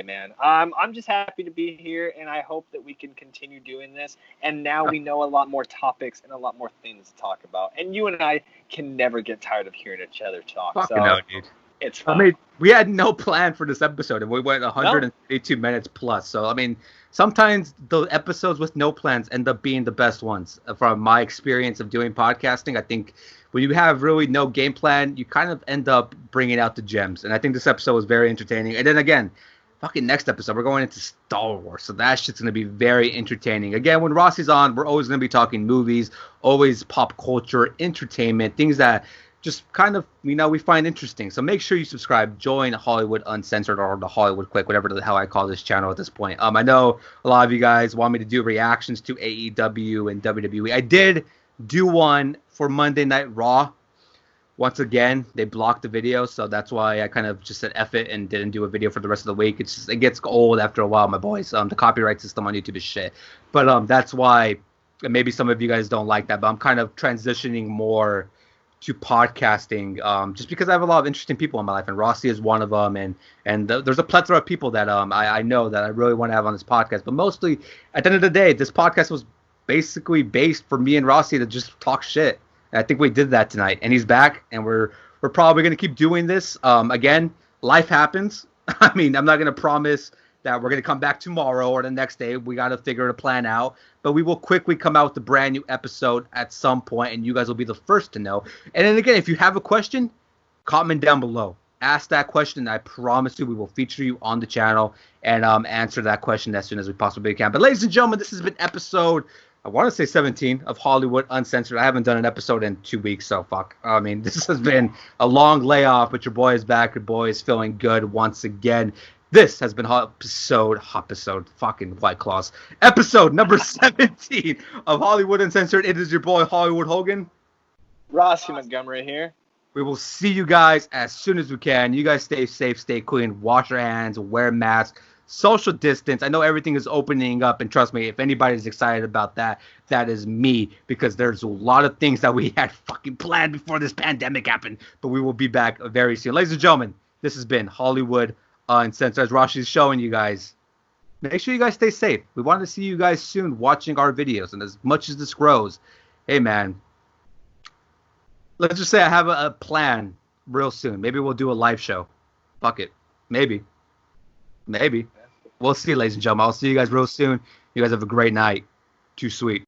man, I'm just happy to be here, and I hope that we can continue doing this. And now we know a lot more topics and a lot more things to talk about. And you and I can never get tired of hearing each other talk. Fucking hell, dude. It's fun. I mean, we had no plan for this episode, and we went 132 minutes plus. So, I mean, sometimes the episodes with no plans end up being the best ones. From my experience of doing podcasting, I think when you have really no game plan, you kind of end up bringing out the gems. And I think this episode was very entertaining. And then again, fucking next episode, we're going into Star Wars. So that shit's going to be very entertaining. Again, when Rossi's on, we're always going to be talking movies, always pop culture, entertainment, things that just kind of, we find interesting. So make sure you subscribe, join Hollywood Uncensored or the Hollywood Quick, whatever the hell I call this channel at this point. I know a lot of you guys want me to do reactions to AEW and WWE. I did do one for Monday Night Raw. Once again, they blocked the video, so that's why I kind of just said F it and didn't do a video for the rest of the week. It gets old after a while, my boys. The copyright system on YouTube is shit. But that's why maybe some of you guys don't like that. But I'm kind of transitioning more to podcasting, just because I have a lot of interesting people in my life, and Rossi is one of them, and there's a plethora of people that I know that I really want to have on this podcast. But mostly, at the end of the day, this podcast was basically based for me and Rossi to just talk shit. And I think we did that tonight, and he's back, and we're probably going to keep doing this. Again, life happens. I mean, I'm not going to promise that we're going to come back tomorrow or the next day. We got to figure a plan out. But we will quickly come out with a brand new episode at some point, and you guys will be the first to know. And then again, if you have a question, comment down below. Ask that question. I promise you we will feature you on the channel and answer that question as soon as we possibly can. But ladies and gentlemen, this has been episode, I want to say 17 of Hollywood Uncensored. I haven't done an episode in 2 weeks, so fuck. I mean, this has been a long layoff, but your boy is back. Your boy is feeling good once again. This has been fucking White Claws, episode number 17 of Hollywood Uncensored. It is your boy Hollywood Hogan. Rossi Montgomery here. We will see you guys as soon as we can. You guys stay safe, stay clean, wash your hands, wear masks, social distance. I know everything is opening up, and trust me, if anybody's excited about that, that is me, because there's a lot of things that we had fucking planned before this pandemic happened, but we will be back very soon. Ladies and gentlemen, this has been Hollywood Uncensored. As Rashi's showing you guys, make sure you guys stay safe. We want to see you guys soon watching our videos, and as much as this grows, hey man, let's just say I have a plan real soon. Maybe we'll do a live show. Fuck it. Maybe. We'll see, ladies and gentlemen. I'll see you guys real soon. You guys have a great night. Too sweet.